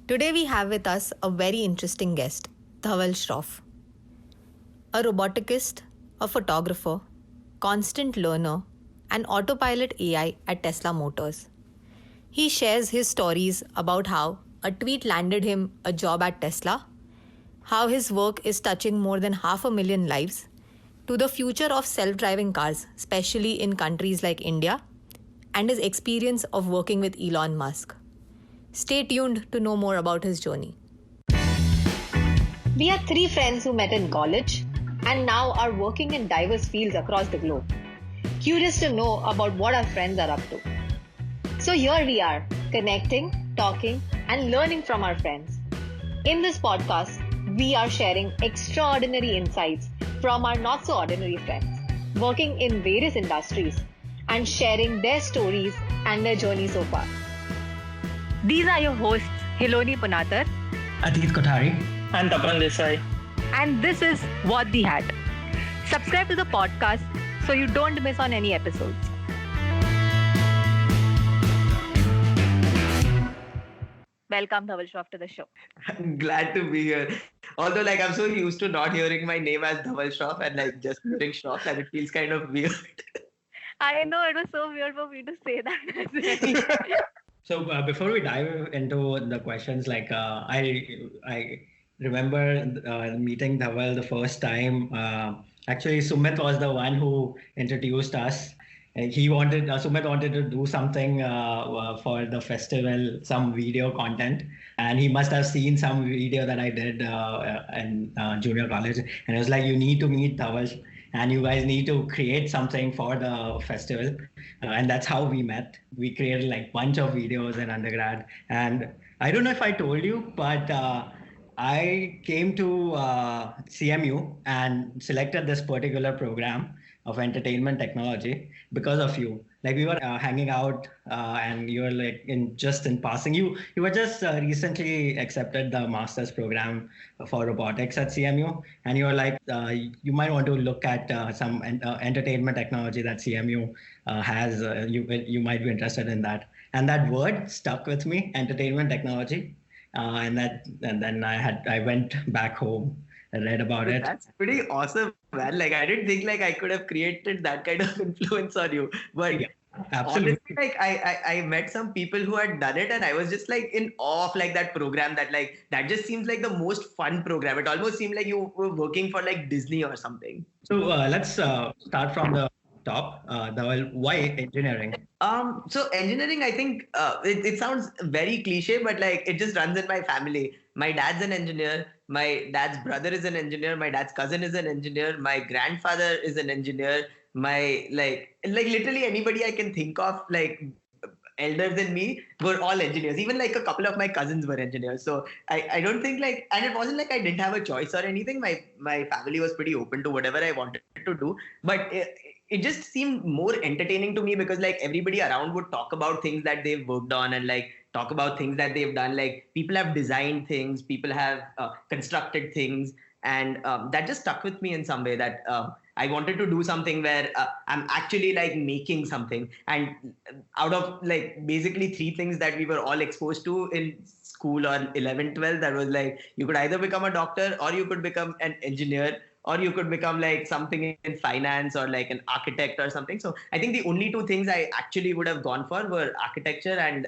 Today we have with us a very interesting guest, Dhaval Shroff, a roboticist, a photographer, constant learner, and autopilot AI at Tesla Motors. He shares his stories about how a tweet landed him a job at Tesla, how his work is touching more than 500,000 lives, to the future of self driving cars, especially in countries like India, and his experience of working with Elon Musk. Stay tuned to know more about his journey. We are three friends who met in college and now are working in diverse fields across the globe. Curious to know about what our friends are up to. So here we are, connecting, talking, and learning from our friends. In this podcast, we are sharing extraordinary insights from our not so ordinary friends, working in various industries, and sharing their stories and their journey so far. These are your hosts, Hiloni Punatar, Atit Kothari, and Tapan Desai. and this is What the Hat. Subscribe to the podcast so you don't miss on any episodes. Welcome, Dhaval Shroff, to the show. I'm glad to be here. Although, I'm so used to not hearing my name as Dhaval Shroff and just hearing Shroff, that it feels kind of weird. I know it was so weird for me to say that as well. So before we dive into the questions, I remember meeting Dhaval the first time. Actually, Sumit was the one who introduced us. And Sumit wanted to do something for the festival, some video content, and he must have seen some video that I did in junior college, and it was like, you need to meet Dhaval, and you guys need to create something for the festival. And that's how we met. We created bunch of videos in undergrad. And I don't know if I told you, but I came to CMU and selected this particular program of entertainment technology because of you. We were hanging out and you were in passing. You were just recently accepted the master's program for robotics at CMU, and you were like, you might want to look at some entertainment technology that CMU has. You might be interested in that, and that word stuck with me, entertainment technology, and then I went back home and read about it. That's pretty awesome, man. I didn't think I could have created that kind of influence on you. But Yeah, absolutely. honestly, I met some people who had done it, and I was just in awe of that program. That just seems like the most fun program. It almost seemed like you were working for Disney or something. So let's start from the top. Why engineering? So engineering, I think it sounds very cliche, but it just runs in my family. My dad's an engineer. My dad's brother is an engineer. My dad's cousin is an engineer. My grandfather is an engineer. My literally anybody I can think of elder than me were all engineers. Even a couple of my cousins were engineers. So I don't think and it wasn't I didn't have a choice or anything. My family was pretty open to whatever I wanted to do. But it just seemed more entertaining to me because everybody around would talk about things that they've worked on and talk about things that they've done. People have designed things, people have constructed things, and that just stuck with me in some way that I wanted to do something where I'm actually making something. And out of basically three things that we were all exposed to in school or 11, 12, that was you could either become a doctor or you could become an engineer or you could become something in finance or an architect or something. So I think the only two things I actually would have gone for were architecture and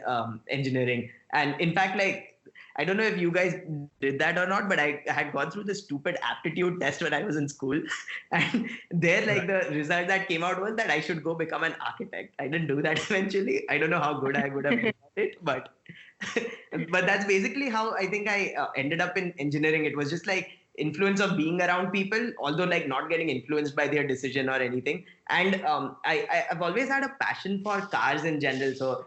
engineering. And in fact, I don't know if you guys did that or not, but I had gone through the stupid aptitude test when I was in school. And there, the result that came out was that I should go become an architect. I didn't do that eventually. I don't know how good I would have been at it, but that's basically how I think I ended up in engineering. It was just influence of being around people, although not getting influenced by their decision or anything. And I've always had a passion for cars in general. So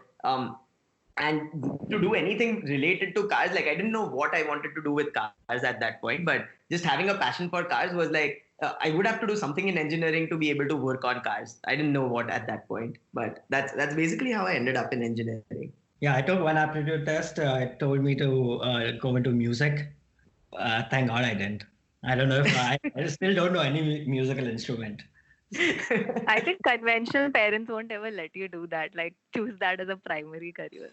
and to do anything related to cars, I didn't know what I wanted to do with cars at that point, but just having a passion for cars was I would have to do something in engineering to be able to work on cars. I didn't know what at that point, but that's basically how I ended up in engineering. Yeah, I took one aptitude test. It told me to go into music. Thank God I didn't. I don't know if I still don't know any musical instrument. I think conventional parents won't ever let you do that, choose that as a primary career.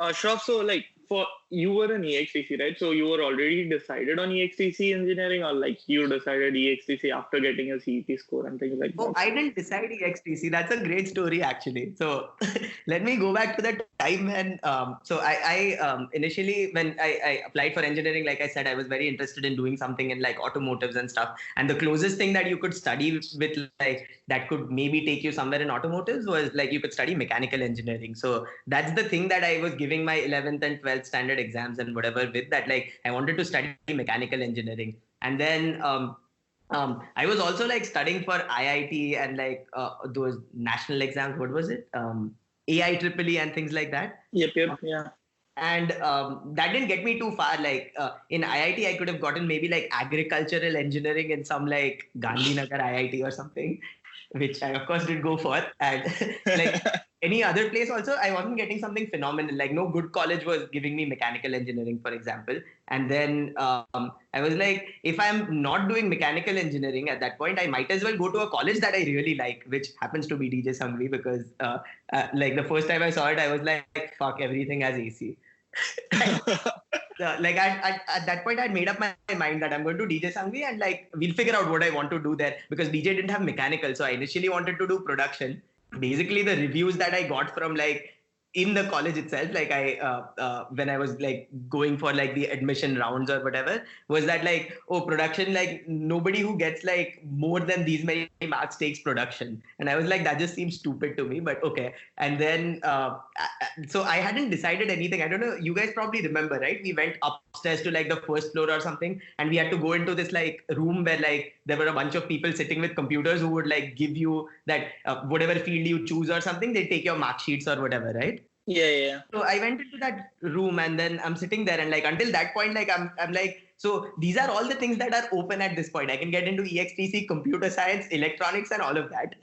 Shroff, so for you were in EXTC, right? So you were already decided on EXTC engineering, or like you decided EXTC after getting a CET score and things like Oh, that? I didn't decide EXTC. That's a great story, actually. So let me go back to the time when, I initially, when I applied for engineering, like I said, I was very interested in doing something in like automotives and stuff. And the closest thing that you could study with, like, that could maybe take you somewhere in automotives was like you could study mechanical engineering. So that's the thing that I was giving my 11th and 12th standard exams and whatever with, that, like, I wanted to study mechanical engineering. And then, I was also like studying for IIT and like those national exams. What was it? AIEEE and things like that. Yep, yeah. And that didn't get me too far. Like in IIT, I could have gotten maybe like agricultural engineering in some like Gandhinagar IIT or something, which I of course did go for. And like any other place also, I wasn't getting something phenomenal. Like no good college was giving me mechanical engineering, for example. And then I was like, if I'm not doing mechanical engineering at that point, I might as well go to a college that I really like, which happens to be DJ Sangvi, because like the first time I saw it, I was like, fuck, everything has AC. Like at that point, I'd made up my mind that I'm going to DJ Sangvi and like we'll figure out what I want to do there, because DJ didn't have mechanical. So I initially wanted to do production. Basically, the reviews that I got from like in the college itself, like when I was like going for like the admission rounds or whatever, was that like, oh, production, like nobody who gets like more than these many marks takes production. And I was like, that just seems stupid to me, but okay. And then so I hadn't decided anything. I don't know, you guys probably remember, right? We went upstairs to like the first floor or something, and we had to go into this like room where like there were a bunch of people sitting with computers who would like give you that whatever field you choose or something, they take your mark sheets or whatever, right? Yeah. So I went into that room and then I'm sitting there, and like until that point, like I'm like, so these are all the things that are open at this point. I can get into EXTC, computer science, electronics, and all of that.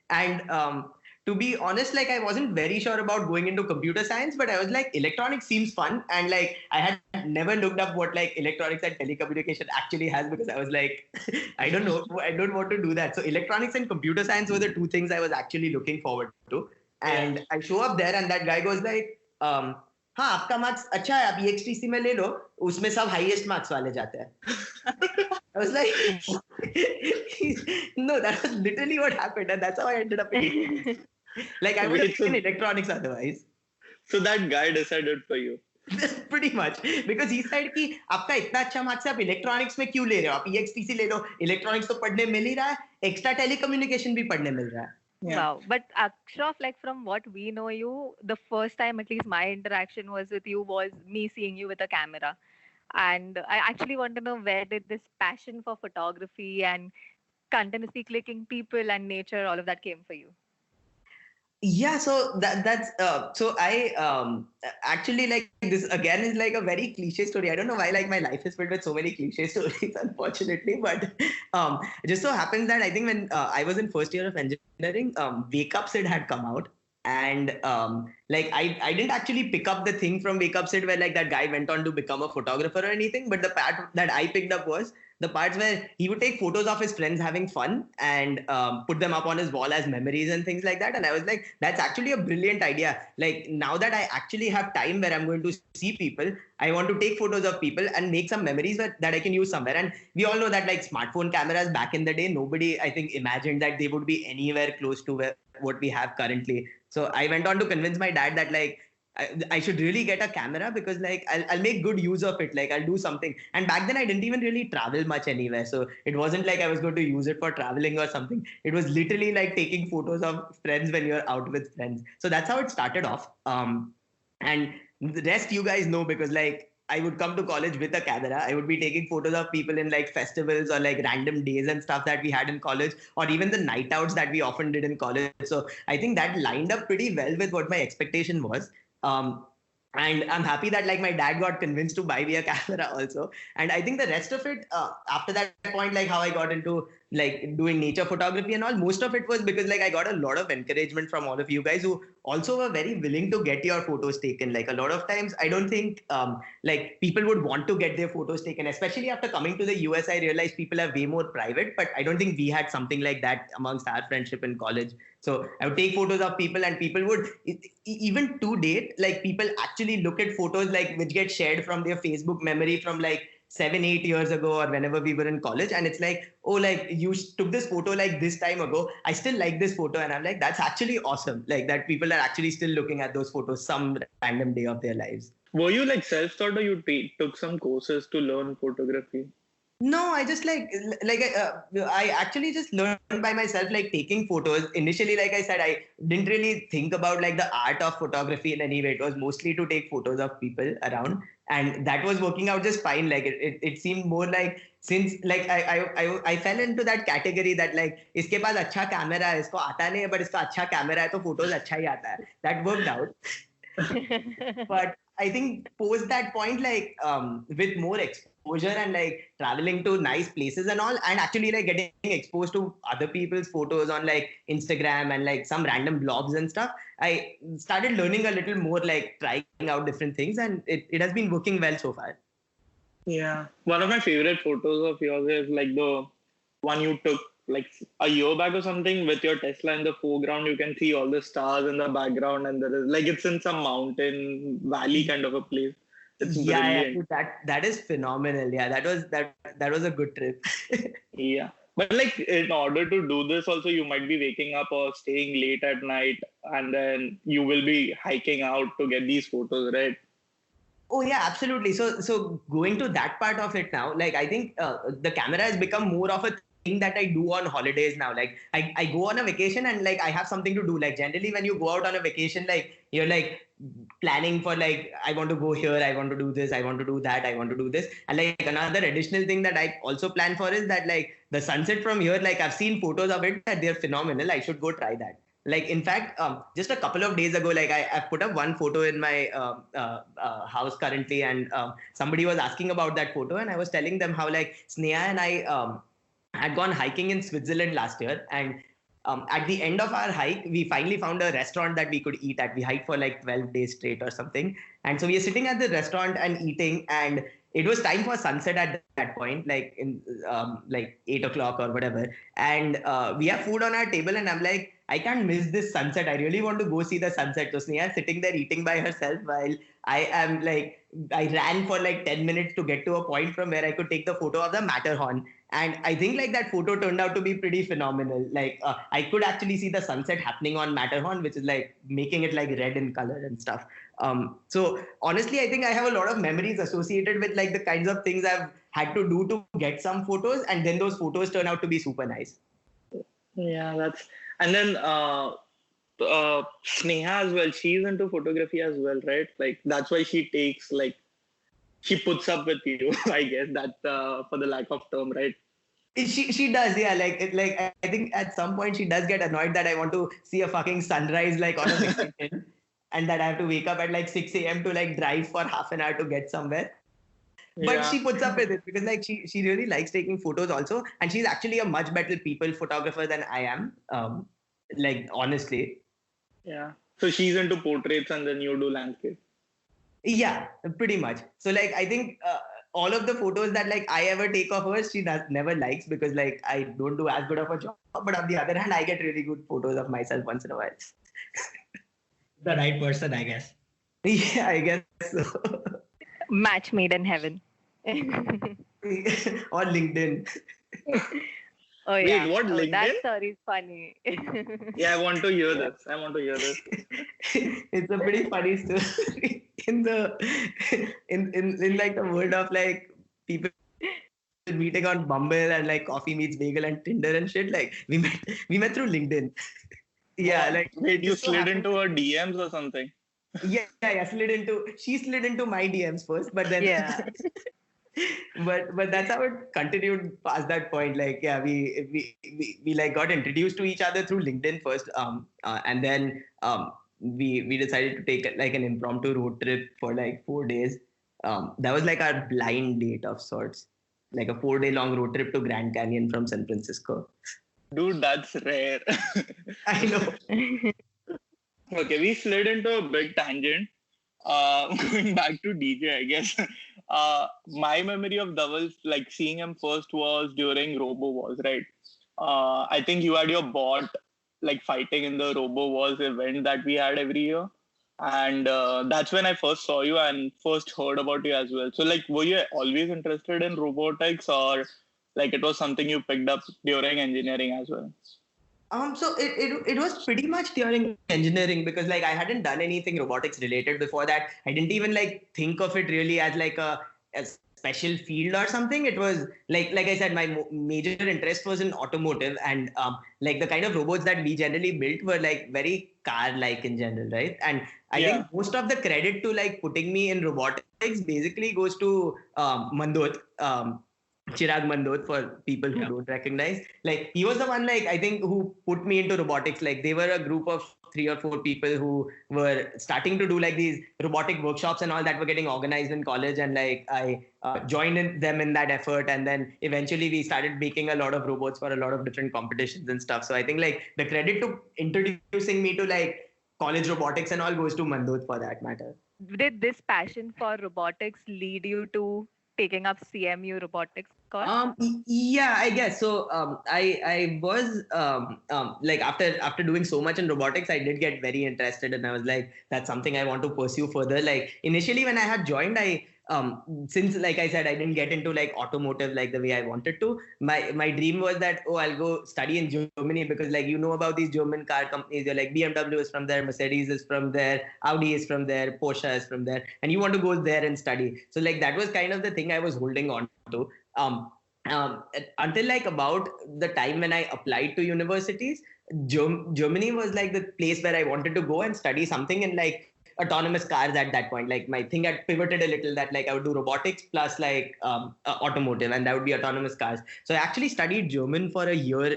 And to be honest, like I wasn't very sure about going into computer science, but I was like, electronics seems fun. And like I had never looked up what like electronics and telecommunication actually has, because I was like, I don't know, I don't want to do that. So electronics and computer science were the two things I was actually looking forward to. And I show up there and that guy goes like, हाँ आपका marks अच्छा है, आप EXTC में ले लो, उसमें सब highest marks वाले जाते हैं. I was like, no, that was literally what happened, and that's how I ended up in like I would have taken electronics otherwise. So that guy decided for you. Pretty much, because he said कि आपका इतना अच्छा marks है, आप electronics में क्यों ले रहे हो, आप EXTC ले लो, इलेक्ट्रॉनिक्स तो पढ़ने मिल ही रहा है, एक्स्ट्रा टेलीकम्युनिकेशन भी पढ़ने मिल रहा है. Yeah. Wow. But Akshraf, like from what we know you, the first time at least my interaction was with you was me seeing you with a camera. And I actually want to know, where did this passion for photography and continuously clicking people and nature, all of that came for you? Yeah, so that's so I actually, like, this again is like a very cliche story. I don't know why like my life is filled with so many cliche stories, unfortunately, but it just so happens that I think when I was in first year of engineering, Wake Up Sid had come out. And like I didn't actually pick up the thing from Wake Up Sid where like that guy went on to become a photographer or anything, but the part that I picked up was the parts where he would take photos of his friends having fun and put them up on his wall as memories and things like that. And I was like, that's actually a brilliant idea. Like now that I actually have time where I'm going to see people, I want to take photos of people and make some memories that I can use somewhere. And we all know that like smartphone cameras back in the day, nobody, I think, imagined that they would be anywhere close to what we have currently. So I went on to convince my dad that like, I should really get a camera because like I'll make good use of it. Like I'll do something. And back then I didn't even really travel much anywhere. So it wasn't like I was going to use it for traveling or something. It was literally like taking photos of friends when you're out with friends. So that's how it started off. And the rest you guys know, because like I would come to college with a camera. I would be taking photos of people in like festivals or like random days and stuff that we had in college, or even the night outs that we often did in college. So I think that lined up pretty well with what my expectation was. And I'm happy that like my dad got convinced to buy me a camera also. And I think the rest of it, after that point, like how I got into like doing nature photography and all, most of it was because like I got a lot of encouragement from all of you guys who also were very willing to get your photos taken. Like a lot of times, I don't think like people would want to get their photos taken, especially after coming to the US. I realized people are way more private, but I don't think we had something like that amongst our friendship in college. So I would take photos of people, and people would even to date, like people actually look at photos like which get shared from their Facebook memory from like 7-8 years ago or whenever we were in college, and it's like, oh, like you took this photo like this time ago, I still like this photo, and I'm like, that's actually awesome, like that people are actually still looking at those photos some random day of their lives. Were you like self-taught, or you took some courses to learn photography? No, I just I actually just learned by myself, like taking photos. Initially, like I said, I didn't really think about like the art of photography in any way. It was mostly to take photos of people around, and that was working out just fine. Like it seemed more like, since like I fell into that category that like इसके पास अच्छा camera है, इसको आता नहीं है, but इसका अच्छा camera है तो photos अच्छा ही आता है. That worked out. But I think post that point, like with more exposure and like traveling to nice places and all, and actually like getting exposed to other people's photos on like Instagram and like some random blogs and stuff, I started learning a little more, like trying out different things, and it has been working well so far. Yeah. One of my favorite photos of yours is like the one you took like a year back or something with your Tesla in the foreground. You can see all the stars in the background, and there is like it's in some mountain valley kind of a place. It's brilliant. That is phenomenal. Yeah, that was a good trip. Yeah. But like in order to do this also, you might be waking up or staying late at night, and then you will be hiking out to get these photos, right? Oh yeah, absolutely. So going to that part of it now, like I think the camera has become more of a thing that I do on holidays now. Like I go on a vacation and like I have something to do. Like generally when you go out on a vacation, like you're like planning for like, I want to go here, I want to do this, I want to do that, I want to do this. And like another additional thing that I also plan for is that like the sunset from here, like I've seen photos of it that they're phenomenal. I should go try that. Like in fact, just a couple of days ago, like I put up one photo in my house currently, and somebody was asking about that photo, and I was telling them how like Sneha and I had gone hiking in Switzerland last year, and at the end of our hike, we finally found a restaurant that we could eat at. We hiked for like 12 days straight or something, and so we are sitting at the restaurant and eating, and it was time for sunset at that point, like in like 8 o'clock or whatever, and we have food on our table, and I'm like, I can't miss this sunset. I really want to go see the sunset. So Sneha is sitting there eating by herself while I am like, I ran for like 10 minutes to get to a point from where I could take the photo of the Matterhorn. And I think like that photo turned out to be pretty phenomenal. Like I could actually see the sunset happening on Matterhorn, which is like making it like red in color and stuff. So honestly, I think I have a lot of memories associated with like the kinds of things I've had to do to get some photos. And then those photos turn out to be super nice. Yeah, that's, and then Sneha as well, she's into photography as well, right? Like that's why she takes like, she puts up with you, I guess, that for the lack of term, right? She does, yeah. Like I think at some point she does get annoyed that I want to see a fucking sunrise like on a vacation, and that I have to wake up at like 6 a.m. to like drive for half an hour to get somewhere. But Yeah. she puts up with it because like she really likes taking photos also, and she's actually a much better people photographer than I am. Like honestly. Yeah. So she's into portraits and then you do landscape. Yeah, pretty much. So like I think all of the photos that like I ever take of hers, she never likes, because like I don't do as good of a job. But on the other hand, I get really good photos of myself once in a while. The right person, I guess. Yeah, I guess so. Match made in heaven. Or LinkedIn. Oh yeah. Wait, what, Oh, that LinkedIn? story is funny. Yeah, I want to hear this. I want to hear this. It's a pretty funny story in the in like the world of like people meeting on Bumble and like Coffee Meets Bagel and Tinder and shit. Like we met through LinkedIn. Yeah, like Wait, you just so slid happened- into her DMs or something? Yeah, she slid into my DMs first, but then Yeah. but that's how it continued past that point. Like yeah, we like got introduced to each other through LinkedIn first, and then we decided to take like an impromptu road trip for like 4 days. That was like our blind date of sorts, like a 4-day long road trip to Grand Canyon from San Francisco. Dude, that's rare. I know. Okay, we slid into a big tangent. Going back to DJ, I guess. My memory of Dhaval, like seeing him first, was during Robo Wars, right? I think you had your bot like fighting in the Robo Wars event that we had every year. And that's when I first saw you and first heard about you as well. So like, were you always interested in robotics, or like it was something you picked up during engineering as well? So it was pretty much during engineering, because like I hadn't done anything robotics related before that. I didn't even like think of it really as like a special field or something. It was like I said, my major interest was in automotive, and like the kind of robots that we generally built were like very car-like in general, right? And I think most of the credit to like putting me in robotics basically goes to Mandot. Chirag Mandot, for people who don't recognize. Like, he was the one, like, I think, who put me into robotics. Like, they were a group of 3 or 4 people who were starting to do like these robotic workshops and all that were getting organized in college. And like, I joined them in that effort. And then eventually we started making a lot of robots for a lot of different competitions and stuff. So I think like the credit to introducing me to like college robotics and all goes to Mandot for that matter. Did this passion for robotics lead you to taking up CMU robotics course? Yeah, I guess so. I was like after doing so much in robotics, I did get very interested, and I was like, that's something I want to pursue further. Like initially when I had joined, I since like I said, I didn't get into like automotive like the way I wanted to. My dream was that I'll go study in Germany, because like about these German car companies, you're like BMW is from there, Mercedes is from there, Audi is from there, Porsche is from there, and you want to go there and study. So like that was kind of the thing I was holding on to. Until like about the time when I applied to universities, Germany was like the place where I wanted to go and study something in like autonomous cars at that point. Like my thing had pivoted a little, that like I would do robotics plus like automotive, and that would be autonomous cars. So I actually studied German for a year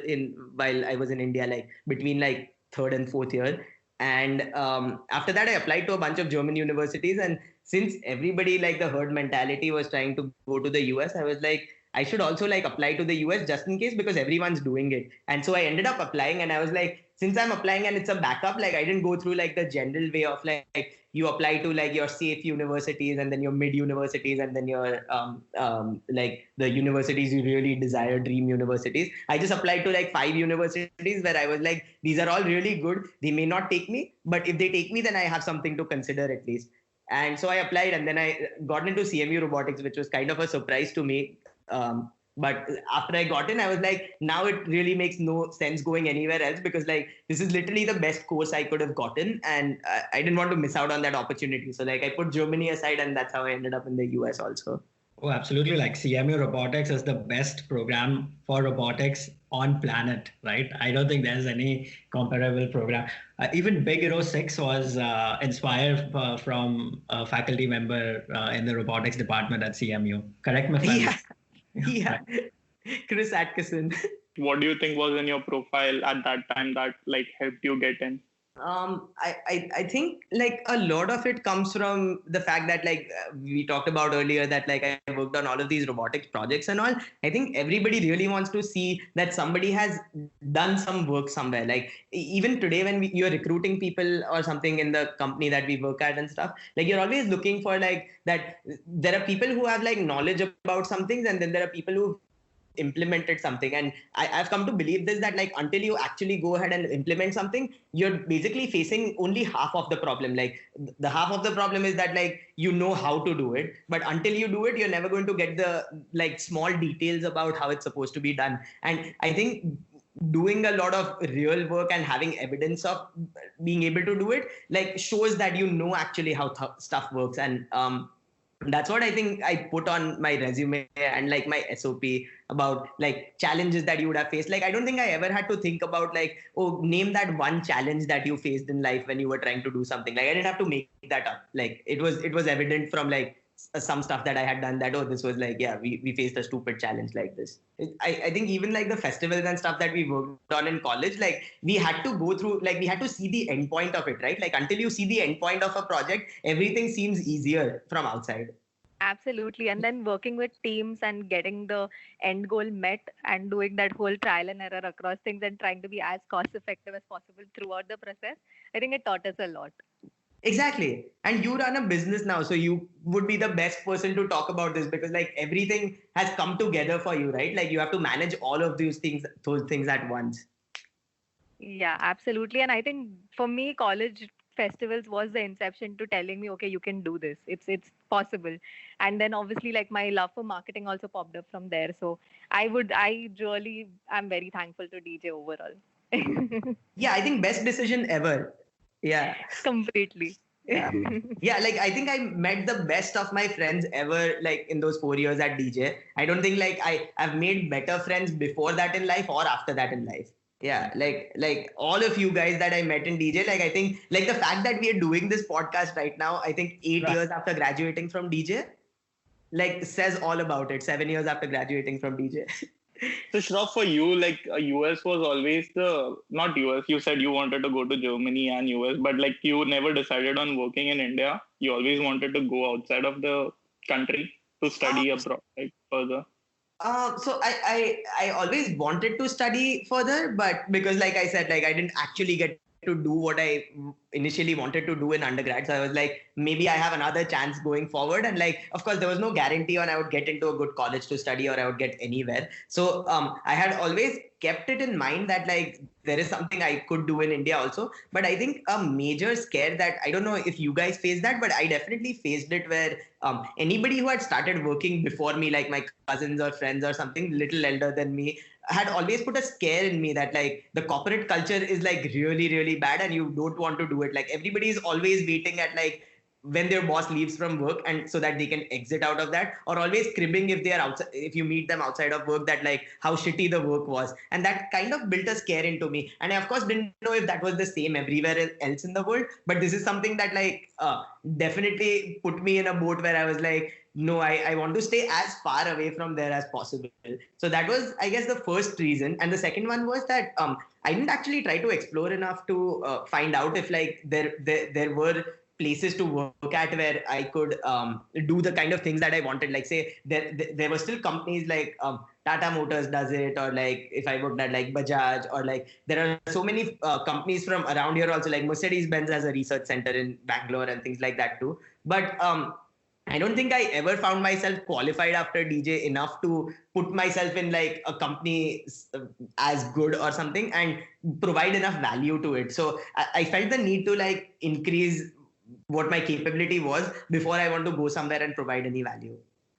while I was in India, like between like 3rd and 4th year. And after that, I applied to a bunch of German universities. And since everybody, like the herd mentality, was trying to go to the US, I was like, I should also like apply to the US just in case, because everyone's doing it. And so I ended up applying, and I was like, since I'm applying and it's a backup, like I didn't go through like the general way of like you apply to like your safe universities and then your mid universities and then your like the universities you really desire, dream universities. I just applied to like 5 universities where I was like, these are all really good. They may not take me, but if they take me, then I have something to consider at least. And so I applied, and then I got into CMU robotics, which was kind of a surprise to me. But after I got in, I was like, now it really makes no sense going anywhere else, because like this is literally the best course I could have gotten, and I didn't want to miss out on that opportunity. So like I put Germany aside, and that's how I ended up in the US also. Oh, absolutely. Like CMU robotics is the best program for robotics on planet, right? I don't think there's any comparable program. Even Big Hero 6 was inspired from a faculty member in the robotics department at CMU. Correct me if I'm wrong. Yeah. Chris Atkinson. What do you think was in your profile at that time that like helped you get in? I think like a lot of it comes from the fact that like we talked about earlier, that like I worked on all of these robotics projects and all. I think everybody really wants to see that somebody has done some work somewhere. Like even today when you're recruiting people or something in the company that we work at and stuff, like you're always looking for like that there are people who have like knowledge about some things, and then there are people who implemented something. And I've come to believe this, that like until you actually go ahead and implement something, you're basically facing only half of the problem. Like the half of the problem is that like you know how to do it, but until you do it, you're never going to get the like small details about how it's supposed to be done. And I think doing a lot of real work and having evidence of being able to do it like shows that you know actually how stuff works. And that's what I think I put on my resume and like my SOP about like challenges that you would have faced. Like, I don't think I ever had to think about like, oh, name that one challenge that you faced in life when you were trying to do something. Like, I didn't have to make that up. Like, it was evident from like some stuff that I had done that, oh, this was like, yeah, we faced a stupid challenge like this. I think even like the festivals and stuff that we worked on in college, like we had to go through, like we had to see the end point of it, right? Like until you see the end point of a project, everything seems easier from outside. Absolutely. And then working with teams and getting the end goal met and doing that whole trial and error across things and trying to be as cost effective as possible throughout the process, I think it taught us a lot. Exactly. And you run a business now, so you would be the best person to talk about this, because like everything has come together for you, right? Like you have to manage all of those things at once. Yeah, absolutely. And I think for me, college festivals was the inception to telling me, okay, you can do this. It's possible. And then obviously like my love for marketing also popped up from there. So I really am very thankful to DJ overall. Yeah, I think best decision ever. Yeah. Completely. Yeah. Yeah, like I think I met the best of my friends ever, like in those 4 years at DJ. I don't think like I've made better friends before that in life or after that in life. Yeah, like all of you guys that I met in DJ, like I think like the fact that we are doing this podcast right now, I think 8 years after graduating from DJ, like says all about it. 7 years after graduating from DJ. So Shroff, for you, like US was always the not US. You said you wanted to go to Germany and US, but like you never decided on working in India. You always wanted to go outside of the country to study abroad, like further. So I always wanted to study further, but because like I said, like I didn't actually get to do what I initially wanted to do in undergrad. So I was like, maybe I have another chance going forward. And like, of course, there was no guarantee on I would get into a good college to study or I would get anywhere. So I had always kept it in mind that like there is something I could do in India also. But I think a major scare that I don't know if you guys faced that, but I definitely faced it where anybody who had started working before me, like my cousins or friends or something little elder than me, had always put a scare in me that like the corporate culture is like really, really bad and you don't want to do it. Like everybody is always waiting at like when their boss leaves from work and so that they can exit out of that, or always cribbing if they are outside, if you meet them outside of work, that like how shitty the work was. And that kind of built a scare into me. And I of course didn't know if that was the same everywhere else in the world, but this is something that like definitely put me in a boat where I was like, no, I want to stay as far away from there as possible. So that was, I guess, the first reason. And the second one was that I didn't actually try to explore enough to find out if like there were places to work at where I could do the kind of things that I wanted. Like say there were still companies like Tata Motors does it, or like if I worked at like Bajaj, or like there are so many companies from around here also, like Mercedes Benz has a research center in Bangalore and things like that too. But I don't think I ever found myself qualified after DJ enough to put myself in like a company as good or something and provide enough value to it. So I felt the need to like increase what my capability was before I want to go somewhere and provide any value.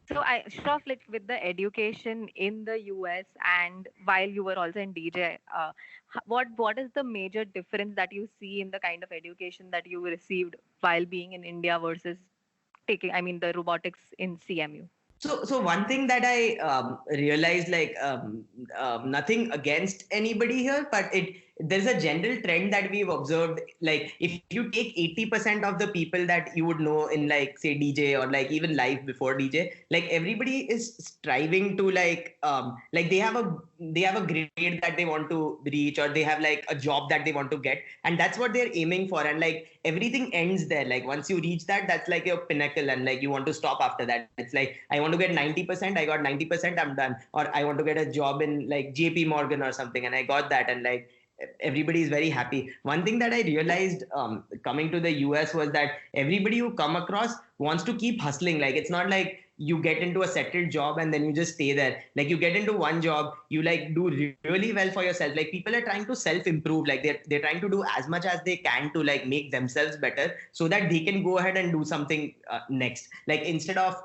So Shroff, like with the education in the US and while you were also in DJ, what is the major difference that you see in the kind of education that you received while being in India versus the robotics in CMU? So one thing that I realized, like nothing against anybody here, but there's a general trend that we've observed. Like if you take 80% of the people that you would know in like say DJ or like even live before DJ, like everybody is striving to like they have a grade that they want to reach, or they have like a job that they want to get, and that's what they're aiming for. And like everything ends there. Like once you reach that, that's like your pinnacle, and like you want to stop after that. It's like I want to get 90%, I got 90%, I'm done. Or I want to get a job in like JP Morgan or something, and I got that, and like everybody is very happy. One thing that I realized coming to the US was that everybody you come across wants to keep hustling. Like it's not like you get into a settled job and then you just stay there. Like you get into one job, you like do really well for yourself. Like people are trying to self-improve. Like they're trying to do as much as they can to like make themselves better so that they can go ahead and do something next. Like instead of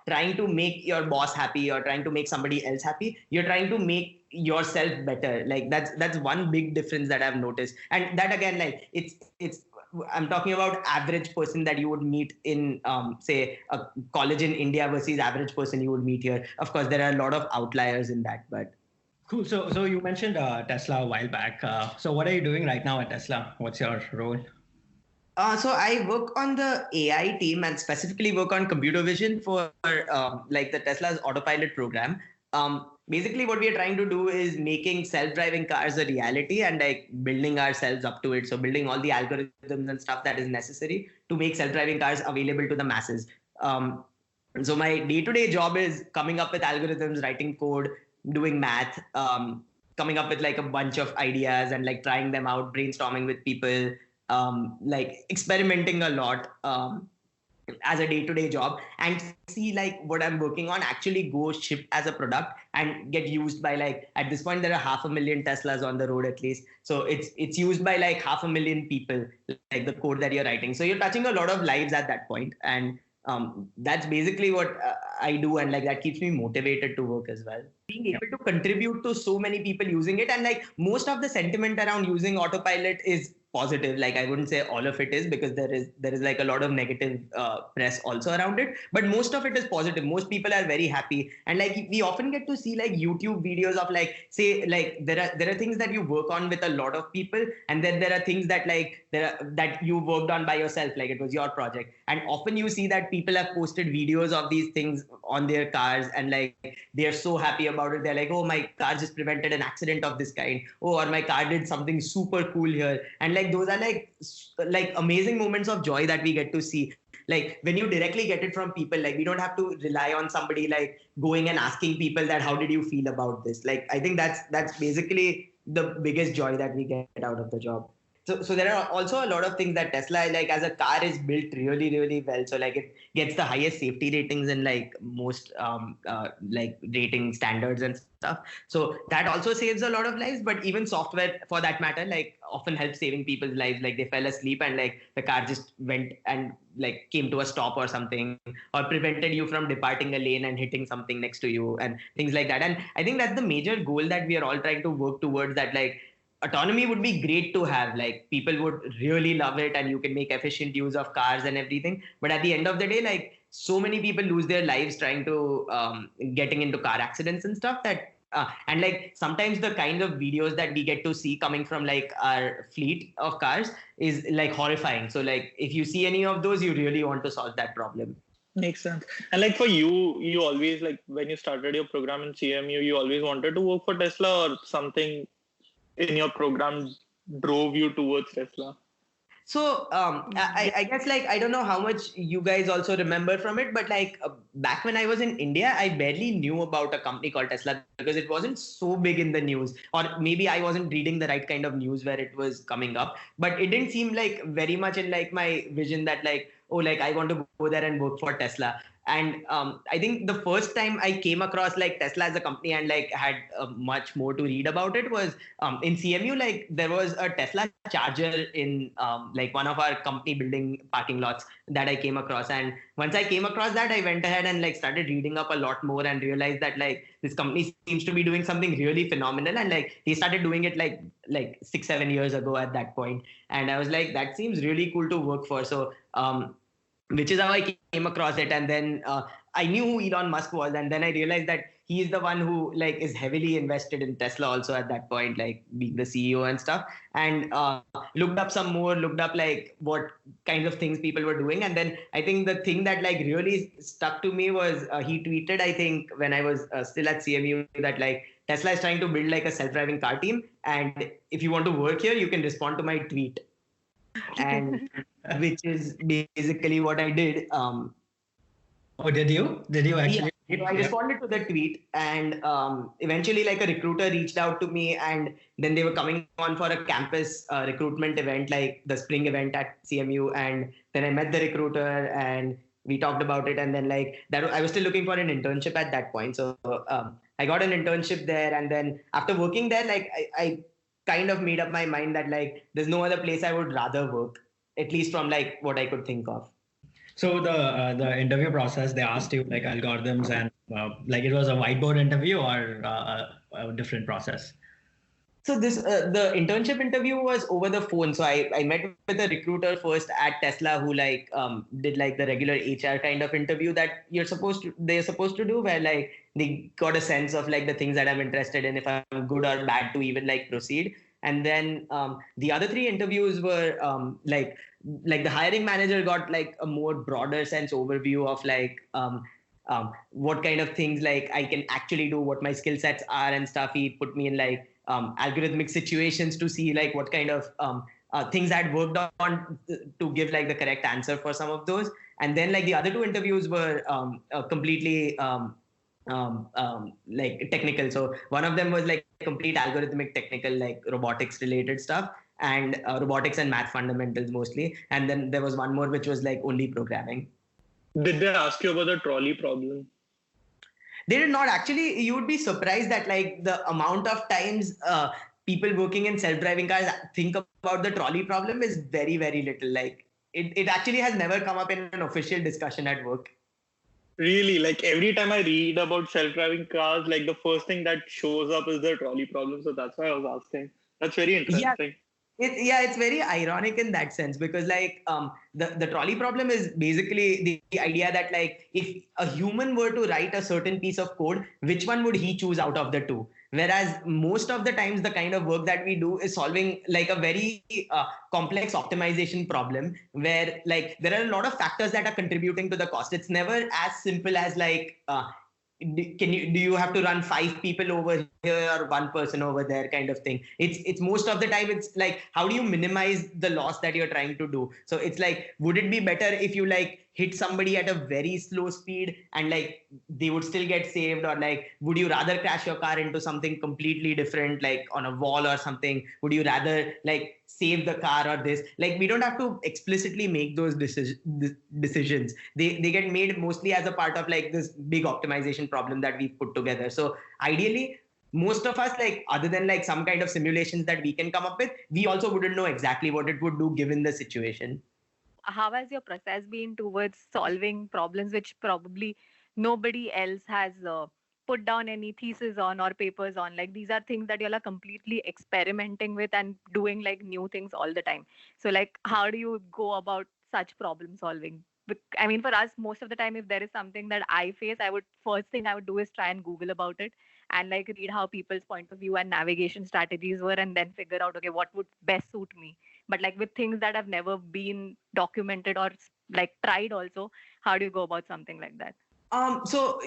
trying to make your boss happy or trying to make somebody else happy, you're trying to make yourself better. Like that's one big difference that I've noticed. And that again, like it's I'm talking about average person that you would meet in say a college in India versus average person you would meet here. Of course there are a lot of outliers in that, but Cool. So you mentioned Tesla a while back. So what are you doing right now at Tesla? What's your role? So I work on the AI team and specifically work on computer vision for like the Tesla's autopilot program. Basically, what we are trying to do is making self-driving cars a reality and like building ourselves up to it. So building all the algorithms and stuff that is necessary to make self-driving cars available to the masses. So my day-to-day job is coming up with algorithms, writing code, doing math, coming up with like a bunch of ideas and like trying them out, brainstorming with people, like experimenting a lot. as a day-to-day job and see like what I'm working on actually go shipped as a product and get used by like, at this point there are 500,000 Teslas on the road at least, so it's used by like 500,000 people, like the code that you're writing. So you're touching a lot of lives at that point, and that's basically what I do, and like that keeps me motivated to work as well. Being able to contribute to so many people using it, and like most of the sentiment around using Autopilot is positive. Like I wouldn't say all of it is, because there is like a lot of negative press also around it, but most of it is positive. Most people are very happy, and like we often get to see like YouTube videos of like, say like there are things that you work on with a lot of people, and then there are things that like that you worked on by yourself, like it was your project, and often you see that people have posted videos of these things on their cars, and like they are so happy about it. They're like, oh, my car just prevented an accident of this kind, oh, or my car did something super cool here, and like those are like amazing moments of joy that we get to see, like when you directly get it from people. Like we don't have to rely on somebody like going and asking people that how did you feel about this. Like I think that's basically the biggest joy that we get out of the job. So there are also a lot of things that Tesla, like as a car, is built really, really well. So like it gets the highest safety ratings in like most like rating standards and stuff. So that also saves a lot of lives. But even software, for that matter, like often helps saving people's lives. Like they fell asleep and like the car just went and like came to a stop or something, or prevented you from departing a lane and hitting something next to you and things like that. And I think that's the major goal that we are all trying to work towards, that like autonomy would be great to have, like people would really love it and you can make efficient use of cars and everything, but at the end of the day, like so many people lose their lives trying to getting into car accidents and stuff, that and like sometimes the kind of videos that we get to see coming from like our fleet of cars is like horrifying. So like if you see any of those, you really want to solve that problem. Makes sense. And like for you always, like when you started your program in CMU, you always wanted to work for Tesla, or something in your program drove you towards Tesla? So I guess like I don't know how much you guys also remember from it, but like back when I was in India, I barely knew about a company called Tesla because it wasn't so big in the news, or maybe I wasn't reading the right kind of news where it was coming up. But it didn't seem like very much in like my vision that like, oh, like I want to go there and work for Tesla. And I think the first time I came across like Tesla as a company and like had much more to read about it was in CMU. Like there was a Tesla charger in like one of our company building parking lots that I came across. And once I came across that, I went ahead and like started reading up a lot more and realized that like this company seems to be doing something really phenomenal. And like they started doing it like 6-7 years ago at that point. And I was like, that seems really cool to work for. So which is how I came across it. And then I knew who Elon Musk was. And then I realized that he is the one who like is heavily invested in Tesla also at that point, like being the CEO and stuff. And looked up some more, looked up like what kinds of things people were doing. And then I think the thing that like really stuck to me was he tweeted, I think when I was still at CMU, that like Tesla is trying to build like a self-driving car team. And if you want to work here, you can respond to my tweet. And which is basically what I did. Oh, did you actually? Yeah, I responded to the tweet, and eventually like a recruiter reached out to me, and then they were coming on for a campus recruitment event, like the spring event at CMU. And then I met the recruiter and we talked about it. And then like that, I was still looking for an internship at that point. So I got an internship there. And then after working there, like I kind of made up my mind that like there's no other place I would rather work, at least from like what I could think of. So the interview process, they asked you like algorithms and like it was a whiteboard interview or a different process? So this the internship interview was over the phone. So I met with a recruiter first at Tesla who like did like the regular HR kind of interview that they're supposed to do, where like they got a sense of like the things that I'm interested in, if I'm good or bad to even like proceed. And then the other 3 interviews were like the hiring manager got like a more broader sense overview of like what kind of things like I can actually do, what my skill sets are and stuff. He put me in like algorithmic situations to see like what kind of things I had worked on to give like the correct answer for some of those. And then like the other 2 interviews were completely like technical. So one of them was like complete algorithmic technical, like robotics related stuff, and robotics and math fundamentals mostly. And then there was one more which was like only programming. Did they ask you about the trolley problem? They did not. Actually, you would be surprised that like the amount of times people working in self-driving cars think about the trolley problem is very, very little. Like it actually has never come up in an official discussion at work. Really, like every time I read about self-driving cars, like the first thing that shows up is the trolley problem. So that's why I was asking. That's very Yeah, interesting. it's very ironic in that sense because like the trolley problem is basically the idea that like if a human were to write a certain piece of code, which one would he choose out of the two? Whereas most of the times the kind of work that we do is solving like a very complex optimization problem where like there are a lot of factors that are contributing to the cost. It's never as simple as like do you have to run 5 people over here or 1 person over there kind of thing. It's most of the time it's like how do you minimize the loss that you're trying to do. So it's like would it be better if you like hit somebody at a very slow speed and like they would still get saved, or like would you rather crash your car into something completely different like on a wall or something? Would you rather like save the car or this? Like we don't have to explicitly make those decisions. They get made mostly as a part of like this big optimization problem that we've put together. So ideally most of us, like other than like some kind of simulations that we can come up with, we also wouldn't know exactly what it would do given the situation. How has your process been towards solving problems which probably nobody else has put down any thesis on or papers on? Like these are things that you all are completely experimenting with and doing like new things all the time. So like how do you go about such problem solving? I mean, for us, most of the time, if there is something that I face, I would first thing I would do is try and Google about it and like read how people's point of view and navigation strategies were, and then figure out okay what would best suit me. But like with things that have never been documented or like tried also, how do you go about something like that? So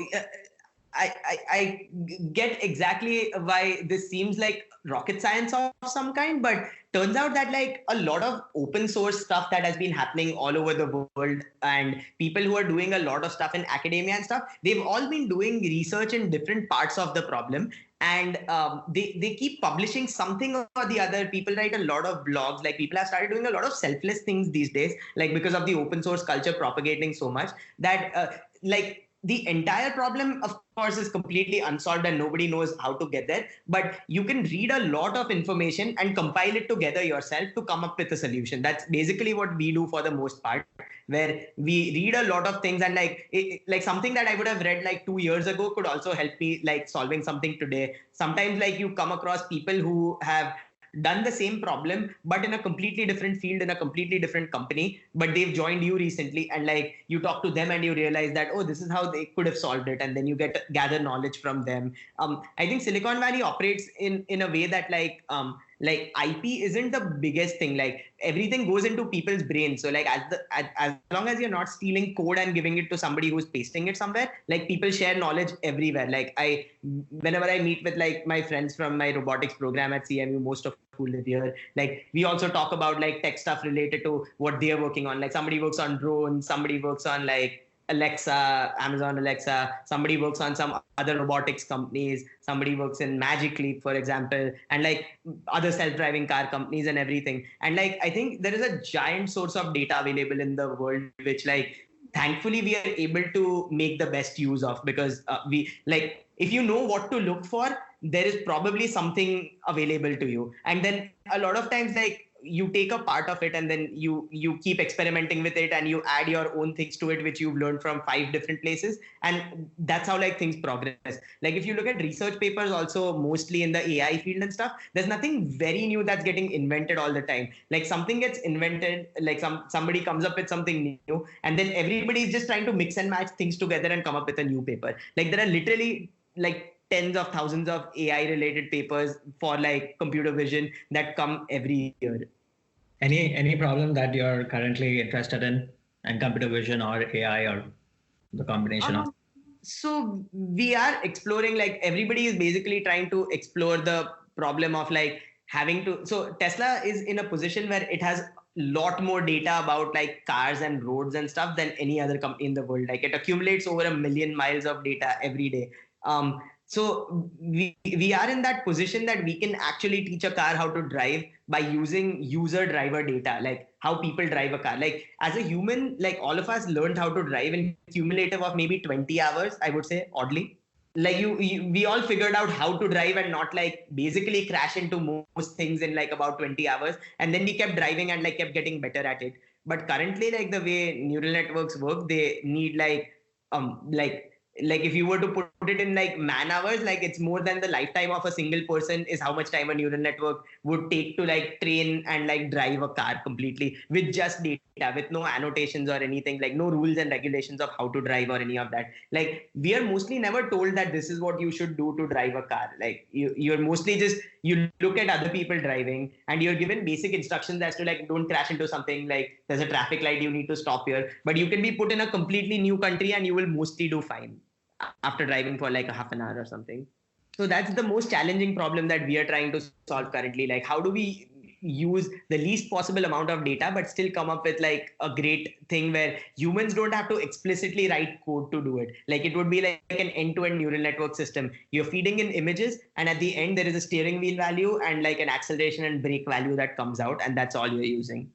I get exactly why this seems like rocket science of some kind, but turns out that like a lot of open source stuff that has been happening all over the world and people who are doing a lot of stuff in academia and stuff, they've all been doing research in different parts of the problem. And they keep publishing something or the other. People write a lot of blogs. Like people have started doing a lot of selfless things these days, like because of the open source culture propagating so much that like the entire problem of course is completely unsolved and nobody knows how to get there, but you can read a lot of information and compile it together yourself to come up with a solution. That's basically what we do for the most part, where we read a lot of things and like like something that I would have read like 2 years ago could also help me like solving something today. Sometimes like you come across people who have done the same problem but in a completely different field in a completely different company, but they've joined you recently and like you talk to them and you realize that oh, this is how they could have solved it, and then you gather knowledge from them. I think Silicon Valley operates in a way that like IP isn't the biggest thing. Like everything goes into people's brains. So like as long as you're not stealing code and giving it to somebody who's pasting it somewhere, like people share knowledge everywhere. Like whenever I meet with like my friends from my robotics program at CMU, most of who live here, like we also talk about like tech stuff related to what they're working on. Like somebody works on drones, somebody works on like Alexa, Amazon Alexa, somebody works on some other robotics companies, somebody works in Magic Leap, for example, and like other self-driving car companies and everything. And like, I think there is a giant source of data available in the world, which like, thankfully we are able to make the best use of, because we like, if you know what to look for, there is probably something available to you. And then a lot of times, like, you take a part of it and then you keep experimenting with it and you add your own things to it which you've learned from 5 different places, and that's how like things progress. Like if you look at research papers also, mostly in the AI field and stuff, there's nothing very new that's getting invented all the time. Like something gets invented, like somebody comes up with something new, and then everybody is just trying to mix and match things together and come up with a new paper. Like there are literally like tens of thousands of AI related papers for like computer vision that come every year. Any problem that you're currently interested in computer vision or AI or the combination of? So we are exploring, like everybody is basically trying to explore the problem of like having to, so Tesla is in a position where it has lot more data about like cars and roads and stuff than any other company in the world. Like it accumulates over 1 million miles of data every day. So we are in that position that we can actually teach a car how to drive by using user driver data. Like how people drive a car. Like as a human, like all of us learned how to drive in cumulative of maybe 20 hours, I would say, oddly. Like we all figured out how to drive and not like basically crash into most things in like about 20 hours. And then we kept driving and like kept getting better at it. But currently, like the way neural networks work, they need like if you were to put it in like man hours, like it's more than the lifetime of a single person is how much time a neural network would take to like train and like drive a car completely with just data, with no annotations or anything, like no rules and regulations of how to drive or any of that. Like we are mostly never told that this is what you should do to drive a car. Like you're mostly just, you look at other people driving and you're given basic instructions as to like don't crash into something, like there's a traffic light, you need to stop here. But you can be put in a completely new country and you will mostly do fine after driving for like a half an hour or something. So that's the most challenging problem that we are trying to solve currently. Like how do we use the least possible amount of data but still come up with like a great thing where humans don't have to explicitly write code to do it. Like it would be like an end-to-end neural network system. You're feeding in images and at the end there is a steering wheel value and like an acceleration and brake value that comes out, and that's all you're using.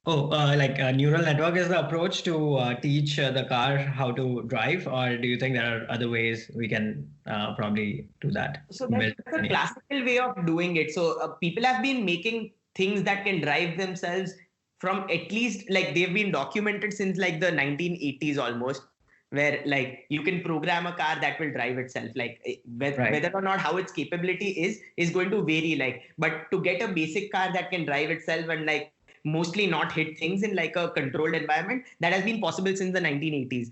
Oh, like a neural network is the approach to teach the car how to drive, or do you think there are other ways we can probably do that? So that's a classical way of doing it. So people have been making things that can drive themselves from at least, like they've been documented since like the 1980s almost, where like you can program a car that will drive itself. Like whether or not how its capability is going to vary. Like, but to get a basic car that can drive itself and like mostly not hit things in like a controlled environment, that has been possible since the 1980s.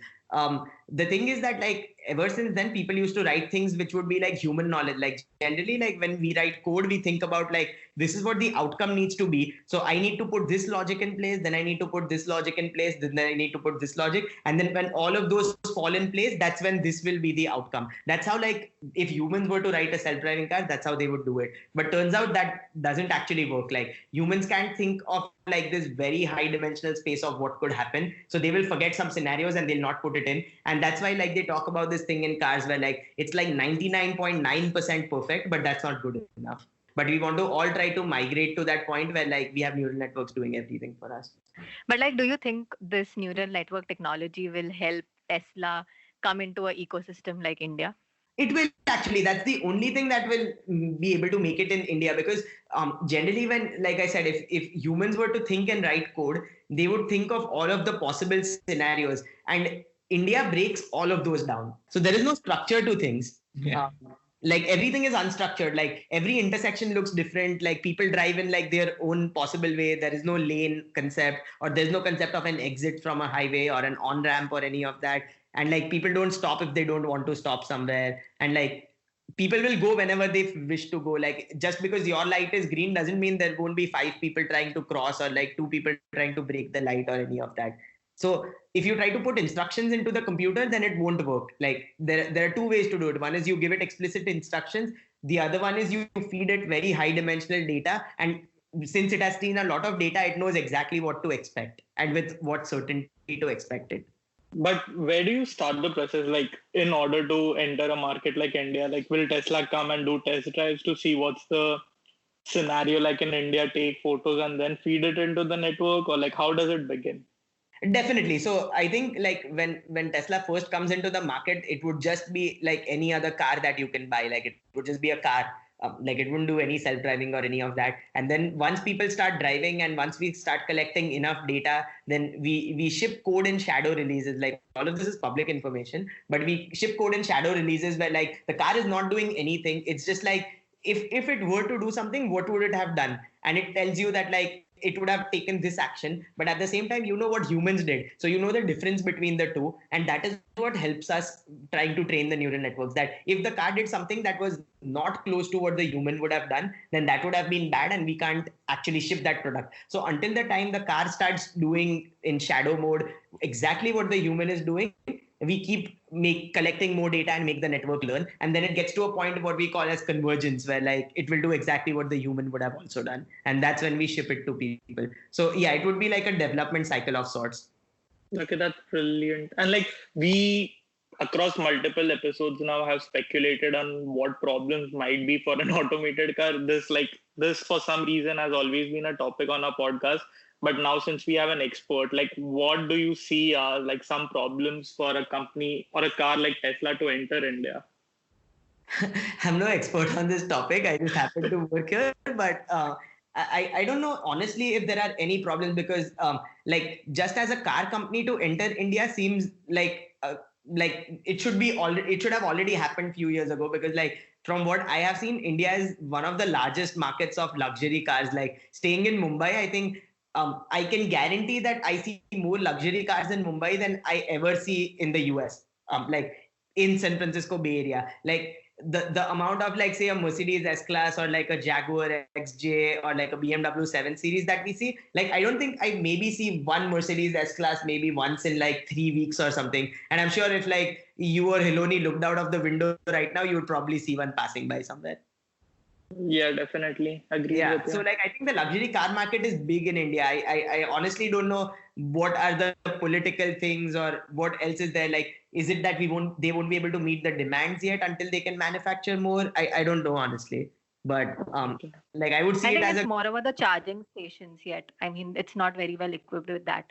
The thing is that like ever since then people used to write things which would be like human knowledge. Like generally, like when we write code, we think about like this is what the outcome needs to be, so I need to put this logic in place, then I need to put this logic in place, then I need to put this logic, and then when all of those fall in place, that's when this will be the outcome. That's how, like if humans were to write a self-driving car, that's how they would do it. But turns out that doesn't actually work. Like humans can't think of like this very high dimensional space of what could happen, so they will forget some scenarios and they'll not put it in. And that's why like they talk about this thing in cars where like it's like 99.9% perfect, but that's not good enough. But we want to all try to migrate to that point where like we have neural networks doing everything for us. But like, do you think this neural network technology will help Tesla come into an ecosystem like India? It will actually. That's the only thing that will be able to make it in India, because generally when, like I said, if humans were to think and write code, they would think of all of the possible scenarios, and India breaks all of those down. So there is no structure to things. Yeah. Like everything is unstructured. Like every intersection looks different. Like people drive in like their own possible way. There is no lane concept, or there's no concept of an exit from a highway or an on-ramp or any of that. And like people don't stop if they don't want to stop somewhere. And like people will go whenever they wish to go. Like just because your light is green doesn't mean there won't be 5 people trying to cross or like 2 people trying to break the light or any of that. So if you try to put instructions into the computer, then it won't work. Like there are 2 ways to do it. One is you give it explicit instructions. The other one is you feed it very high dimensional data. And since it has seen a lot of data, it knows exactly what to expect and with what certainty to expect it. But where do you start the process? Like in order to enter a market like India, like will Tesla come and do test drives to see what's the scenario like in India, take photos and then feed it into the network, or like how does it begin? Definitely. So I think like when Tesla first comes into the market, it would just be like any other car that you can buy. Like it would just be a car. Like it wouldn't do any self-driving or any of that. And then once people start driving and once we start collecting enough data, then we ship code in shadow releases. Like all of this is public information, but we ship code in shadow releases where like the car is not doing anything. It's just like if it were to do something, what would it have done? And it tells you that like it would have taken this action, but at the same time, you know what humans did. So you know the difference between the two. And that is what helps us trying to train the neural networks, that if the car did something that was not close to what the human would have done, then that would have been bad and we can't actually ship that product. So until the time the car starts doing in shadow mode exactly what the human is doing, we keep collecting more data and make the network learn. And then it gets to a point of what we call as convergence, where like it will do exactly what the human would have also done. And that's when we ship it to people. So yeah, it would be like a development cycle of sorts. Okay, that's brilliant. And like we, across multiple episodes now, have speculated on what problems might be for an automated car. This for some reason has always been a topic on our podcast. But now since we have an expert, like what do you see are like some problems for a company or a car like Tesla to enter India? I'm no expert on this topic. I just happen to work here, but I don't know honestly if there are any problems because like just as a car company to enter India seems like it should be already, it should have already happened few years ago, because like from what I have seen, India is one of the largest markets of luxury cars. Like staying in Mumbai, I think I can guarantee that I see more luxury cars in Mumbai than I ever see in the US. Like in San Francisco Bay Area, like the amount of like say a Mercedes S-Class or like a Jaguar XJ or like a BMW 7 Series that we see, like I don't think I maybe see one Mercedes S-Class maybe once in like 3 weeks or something. And I'm sure if like you or Hiloni looked out of the window right now, you would probably see one passing by somewhere. Yeah, definitely agree. Yeah, with you. so like I think the luxury car market is big in India. I honestly don't know what are the political things or what else is there. Like, is it that they won't be able to meet the demands yet until they can manufacture more? I don't know honestly, but like I would see I it think as it's a more about the charging stations yet. I mean, it's not very well equipped with that.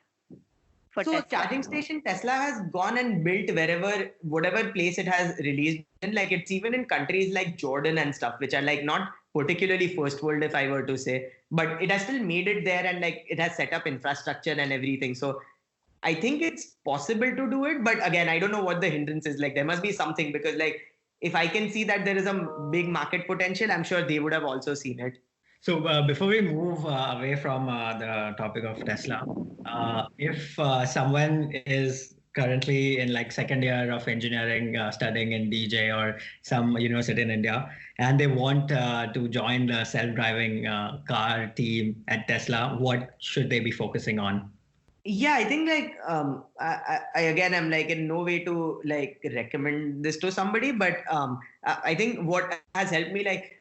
For so Tesla. charging station. Tesla has gone and built whatever place it has released in. Like it's even in countries like Jordan and stuff, which are like not particularly first world, if I were to say, but it has still made it there, and like it has set up infrastructure and everything. So I think it's possible to do it, but again, I don't know what the hindrance is. Like there must be something, because like if I can see that there is a big market potential, I'm sure they would have also seen it. So before we move away from the topic of Tesla, if someone is currently in like second year of engineering, studying in DJ or some university in India, and they want to join the self-driving car team at Tesla, what should they be focusing on? Yeah, I think like I again I'm like in no way to like recommend this to somebody, but I think what has helped me, like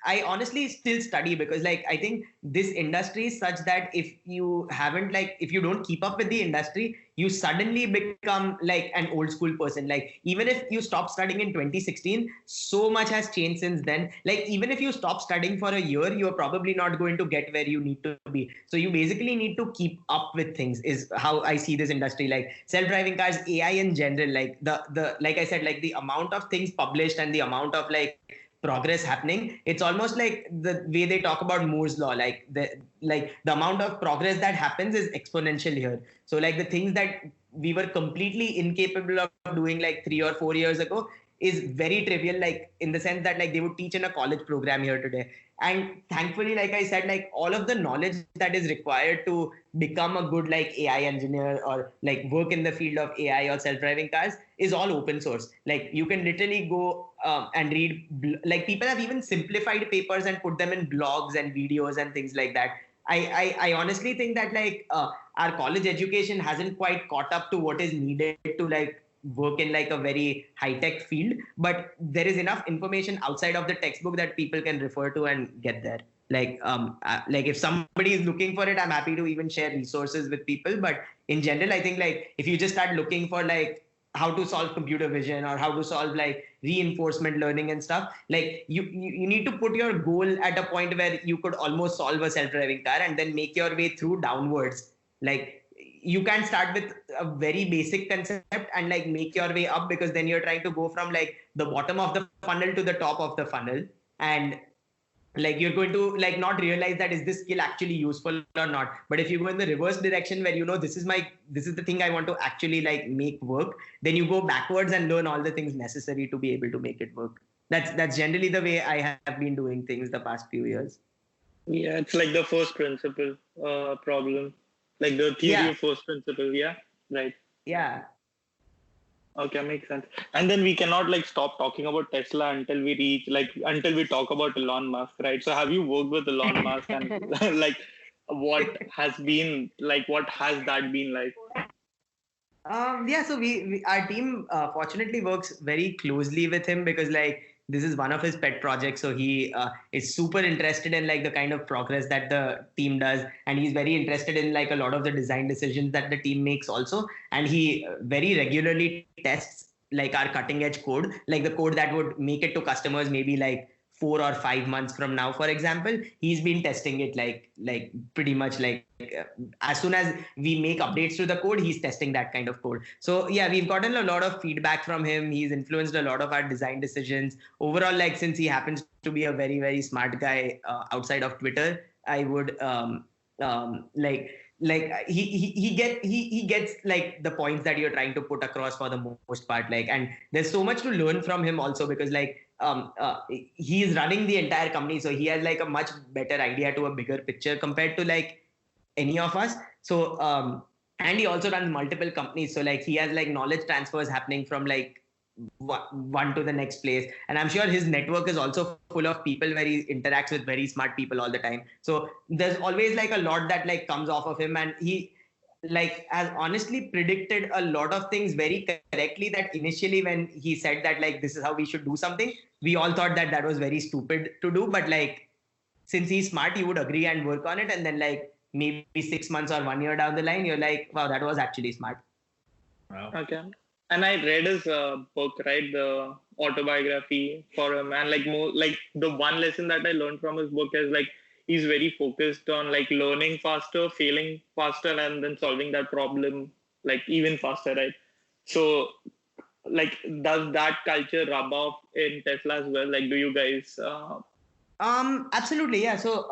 I honestly still study, because like I think this industry is such that if you don't keep up with the industry, you suddenly become like an old school person. Like even if you stop studying in 2016, so much has changed since then. Like even if you stop studying for a year, you're probably not going to get where you need to be. So you basically need to keep up with things, is how I see this industry. Like self-driving cars, AI in general, like the like I said, like the amount of things published and the amount of like progress happening, it's almost like the way they talk about Moore's law, like the amount of progress that happens is exponential here. So like the things that we were completely incapable of doing like 3 or 4 years ago is very trivial, like in the sense that like they would teach in a college program here today. And thankfully, like I said, like all of the knowledge that is required to become a good like AI engineer or like work in the field of AI or self-driving cars is all open source. Like you can literally go and read, like people have even simplified papers and put them in blogs and videos and things like that. I honestly think that like our college education hasn't quite caught up to what is needed to like work in like a very high-tech field, but there is enough information outside of the textbook that people can refer to and get there. Like if somebody is looking for it, I'm happy to even share resources with people. But in general, I think like if you just start looking for like how to solve computer vision or how to solve like reinforcement learning and stuff, like you need to put your goal at a point where you could almost solve a self-driving car and then make your way through downwards. Like you can start with a very basic concept and like make your way up, because then you're trying to go from like the bottom of the funnel to the top of the funnel, and like you're going to like not realize that is this skill actually useful or not. But if you go in the reverse direction where this is the thing I want to actually like make work, then you go backwards and learn all the things necessary to be able to make it work. That's generally the way I have been doing things the past few years. Yeah, it's like the first principle problem. Like the theory of first principle, yeah, right. Yeah. Okay, makes sense. And then we cannot like stop talking about Tesla until we talk about Elon Musk, right? So have you worked with Elon Musk, and like what has that been like? Yeah, so our team fortunately works very closely with him, because like this is one of his pet projects. So he is super interested in like the kind of progress that the team does, and he's very interested in like a lot of the design decisions that the team makes also. And he very regularly tests like our cutting edge code, like the code that would make it to customers maybe like 4 or 5 months from now, for example, he's been testing it like pretty much as soon as we make updates to the code, he's testing that kind of code. So yeah, we've gotten a lot of feedback from him. He's influenced a lot of our design decisions overall. Like, since he happens to be a very, very smart guy outside of Twitter, I would he gets like the points that you're trying to put across for the most part. Like, and there's so much to learn from him also, because he is running the entire company, so he has like a much better idea to a bigger picture compared to like any of us. So and he also runs multiple companies, so like he has like knowledge transfers happening from like one to the next place, and I'm sure his network is also full of people where he interacts with very smart people all the time. So there's always like a lot that like comes off of him, and he like has honestly predicted a lot of things very correctly, that initially when he said that like this is how we should do something, we all thought that that was very stupid to do, but like since he's smart, you would agree and work on it, and then like maybe 6 months or 1 year down the line, you're like, wow, that was actually smart. Wow. Okay. And I read his book, right, the autobiography for him, and like the one lesson that I learned from his book is like he's very focused on like learning faster, failing faster, and then solving that problem like even faster, right? So like, does that culture rub off in Tesla as well? Like, do you guys absolutely, yeah. So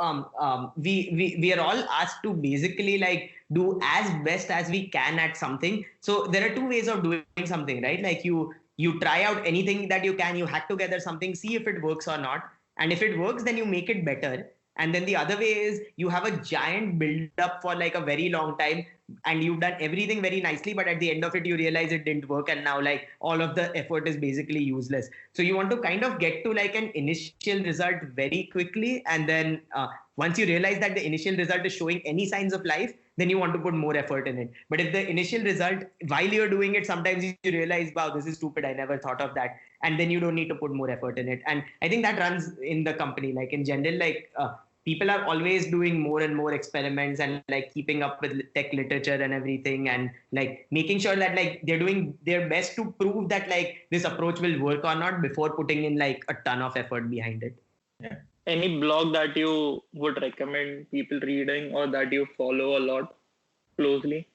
we are all asked to basically like do as best as we can at something. So there are two ways of doing something, right? Like you try out anything that you can, you hack together something, see if it works or not, and if it works, then you make it better. And then the other way is you have a giant build up for like a very long time, and you've done everything very nicely, but at the end of it, you realize it didn't work, and now like all of the effort is basically useless. So you want to kind of get to like an initial result very quickly, and then once you realize that the initial result is showing any signs of life, then you want to put more effort in it. But if the initial result, while you're doing it, sometimes you realize, wow, this is stupid, I never thought of that, and then you don't need to put more effort in it. And I think that runs in the company, like in general, like people are always doing more and more experiments and like keeping up with tech literature and everything, and like making sure that like they're doing their best to prove that like this approach will work or not before putting in like a ton of effort behind it. Yeah. any blog that you would recommend people reading or that you follow a lot closely?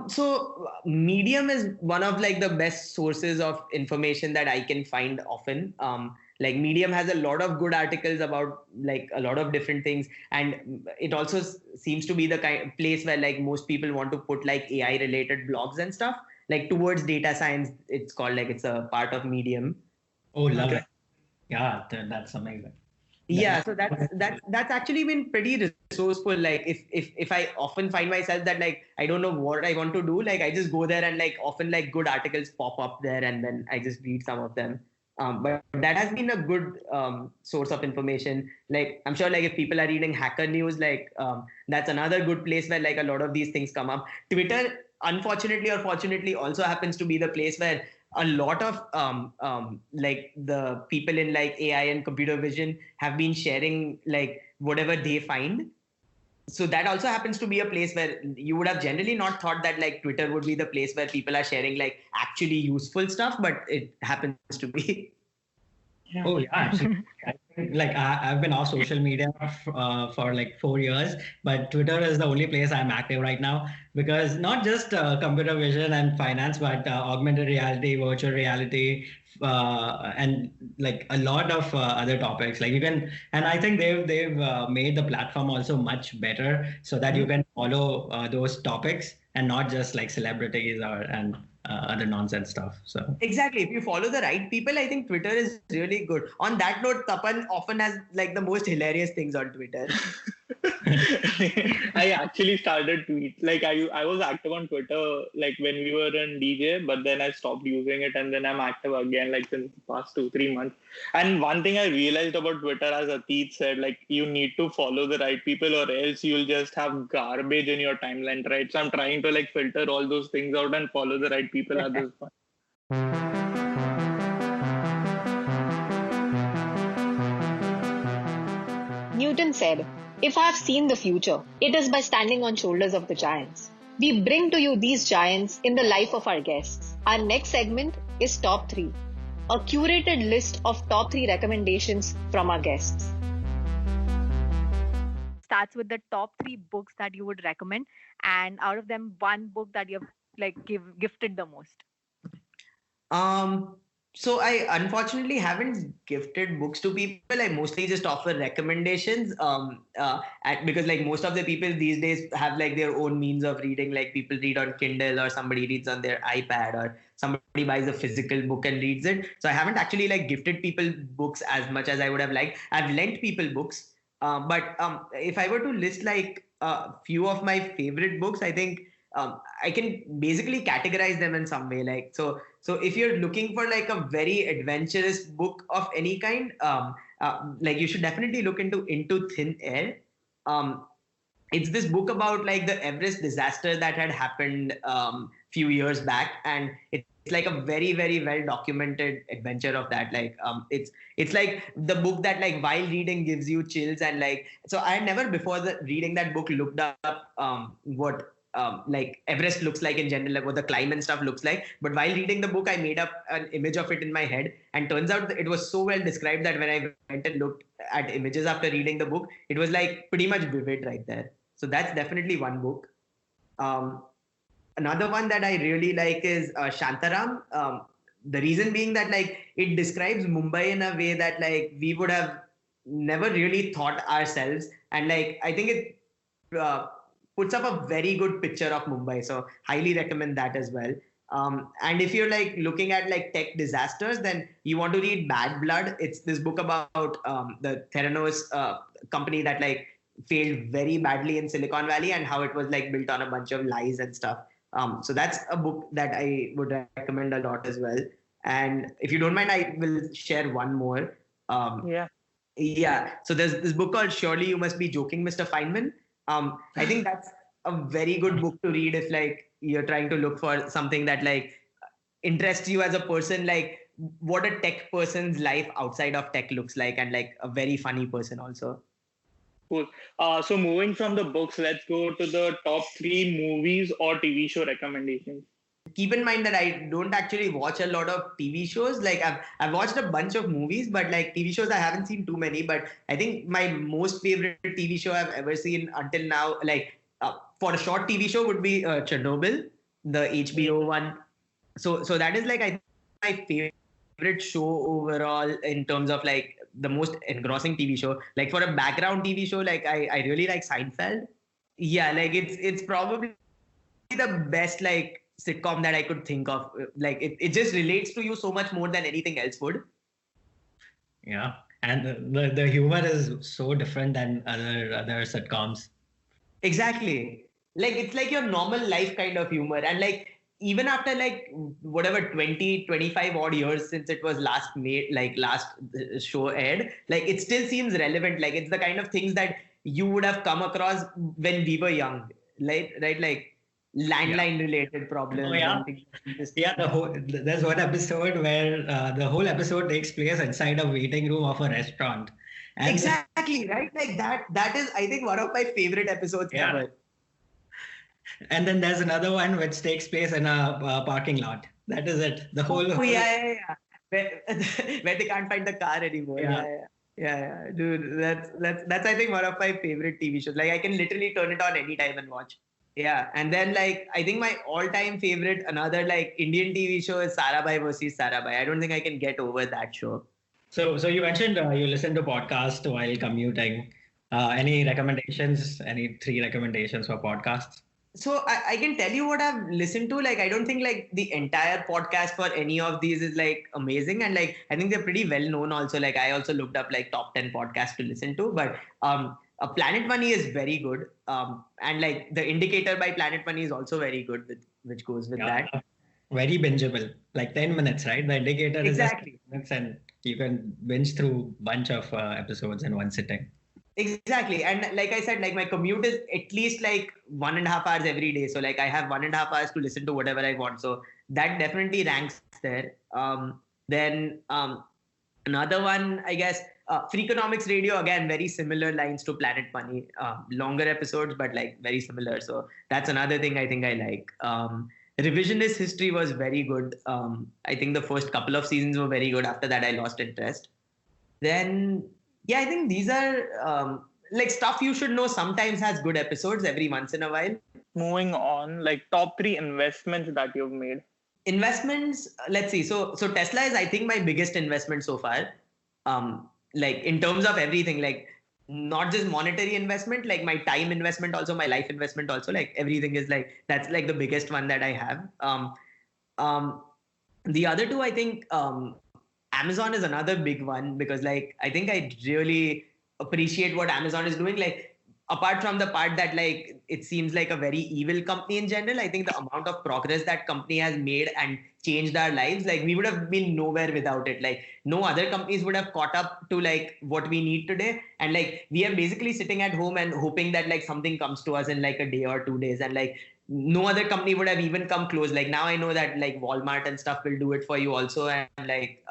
So Medium is one of like the best sources of information that I can find often. Like Medium has a lot of good articles about like a lot of different things, and it also seems to be the kind of place where like most people want to put like AI related blogs and stuff, like towards data science. It's called, like, it's a part of Medium. Oh, love it. Yeah, that's amazing. Yeah, so that's actually been pretty resourceful. Like if I often find myself that like I don't know what I want to do, like I just go there and like often like good articles pop up there, and then I just read some of them. But that has been a good source of information. Like I'm sure like if people are reading Hacker News, like that's another good place where like a lot of these things come up. Twitter, unfortunately or fortunately, also happens to be the place where a lot of like the people in like AI and computer vision have been sharing like whatever they find. So that also happens to be a place where you would have generally not thought that like Twitter would be the place where people are sharing like actually useful stuff, but it happens to be. Yeah. Oh yeah, actually, I think, like I've been off social media for like 4 years, but Twitter is the only place I'm active right now, because not just computer vision and finance, but augmented reality, virtual reality, and like a lot of other topics. Like you can, and I think they've made the platform also much better so that you can follow those topics and not just like celebrities and other nonsense stuff. So exactly, if you follow the right people, I think Twitter is really good. On that note, Tapan often has like the most hilarious things on Twitter. I actually started tweet, like I was active on Twitter like when we were in DJ, but then I stopped using it, and then I'm active again like since the past 2-3 months. And one thing I realized about Twitter, as Atit said, like you need to follow the right people or else you'll just have garbage in your timeline, right? So I'm trying to like filter all those things out and follow the right people at this point. Newton said, "If I have seen the future, it is by standing on shoulders of the giants." We bring to you these giants in the life of our guests. Our next segment is Top 3. a curated list of top 3 recommendations from our guests. Starts with the top 3 books that you would recommend, and out of them, one book that you've like gifted the most. So I unfortunately haven't gifted books to people. I mostly just offer recommendations. Because like most of the people these days have like their own means of reading. Like people read on Kindle, or somebody reads on their iPad, or somebody buys a physical book and reads it. So I haven't actually like gifted people books as much as I would have liked. I've lent people books. But if I were to list like a few of my favorite books, I think I can basically categorize them in some way. Like so if you're looking for like a very adventurous book of any kind, like you should definitely look into Thin Air. It's this book about like the Everest disaster that had happened few years back, and it's like a very very well documented adventure of that. Like it's like the book that like while reading gives you chills, and like so I had never before reading that book looked up what like Everest looks like in general, like what the climb and stuff looks like. But while reading the book, I made up an image of it in my head, and turns out that it was so well described that when I went and looked at images after reading the book, it was like pretty much vivid right there. So that's definitely one book. Another one that I really like is Shantaram. The reason being that like it describes Mumbai in a way that like we would have never really thought ourselves, and like I think it puts up a very good picture of Mumbai. So highly recommend that as well. And if you're like looking at like tech disasters, then you want to read Bad Blood. It's this book about the Theranos company that like failed very badly in Silicon Valley, and how it was like built on a bunch of lies and stuff. So that's a book that I would recommend a lot as well. And if you don't mind, I will share one more. Yeah. So there's this book called Surely You Must Be Joking, Mr. Feynman. I think that's a very good book to read if like you're trying to look for something that like interests you as a person, like what a tech person's life outside of tech looks like, and like a very funny person also. Cool. So moving from the books, let's go to the top 3 movies or TV show recommendations. Keep in mind that I don't actually watch a lot of TV shows. Like I've watched a bunch of movies, but like TV shows I haven't seen too many. But I think my most favorite TV show I've ever seen until now, like for a short TV show, would be Chernobyl, the HBO one. So that is like I think my favorite show overall in terms of like the most engrossing TV show. Like for a background TV show, like I really like Seinfeld. Yeah, like it's probably the best like sitcom that I could think of. Like it just relates to you so much more than anything else would. Yeah, and the humor is so different than other sitcoms. Exactly. Like it's like your normal life kind of humor, and like even after like whatever 20-25 odd years since it was last made, like last show aired, like it still seems relevant. Like it's the kind of things that you would have come across when we were young, right? Like landline related problems. Oh, yeah. And things like this. Yeah, there's one episode where the whole episode takes place inside a waiting room of a restaurant. And Exactly, right? Like that is I think one of my favorite episodes Yeah. ever. And then there's another one which takes place in a parking lot. That is it. The whole. Oh yeah. Where, where they can't find the car anymore. Yeah. Yeah. Dude, that's I think one of my favorite TV shows. Like I can literally turn it on anytime and watch. Yeah. And then like I think my all-time favorite, another like Indian TV show is Sarabhai versus Sarabhai. I don't think I can get over that show. So you mentioned you listen to podcasts while commuting. Any recommendations? Any 3 recommendations for podcasts? So I can tell you what I've listened to. Like I don't think like the entire podcast for any of these is like amazing, and like I think they're pretty well known also. Like I also looked up like top 10 podcasts to listen to, but Planet Money is very good. And like The Indicator by Planet Money is also very good, which goes with that. Very bingeable, like 10 minutes, right? The Indicator Exactly. is just 10 minutes, and you can binge through bunch of episodes in one sitting. Exactly. And like I said, like my commute is at least like 1.5 hours every day. So like I have 1.5 hours to listen to whatever I want. So that definitely ranks there. Then another one, I guess, Freakonomics Radio, again, very similar lines to Planet Money. Longer episodes, but like very similar. So that's another thing I think I like. Revisionist history was very good. I think the first couple of seasons were very good. After that, I lost interest. Then, yeah, I think these are like stuff you should know sometimes has good episodes every once in a while. Moving on, like top 3 investments that you've made. Investments, let's see. So Tesla is, I think, my biggest investment so far. Like in terms of everything, like not just monetary investment, like my time investment, also my life investment, also like everything is like that's like the biggest one that I have. The other two, I think, Amazon is another big one because like I think I really appreciate what Amazon is doing. Like apart from the part that like it seems like a very evil company in general, I think the amount of progress that company has made and changed our lives, like we would have been nowhere without it. Like no other companies would have caught up to like what we need today. And like we are basically sitting at home and hoping that like something comes to us in like a day or 2 days. And like no other company would have even come close. Like now I know that like Walmart and stuff will do it for you also. And like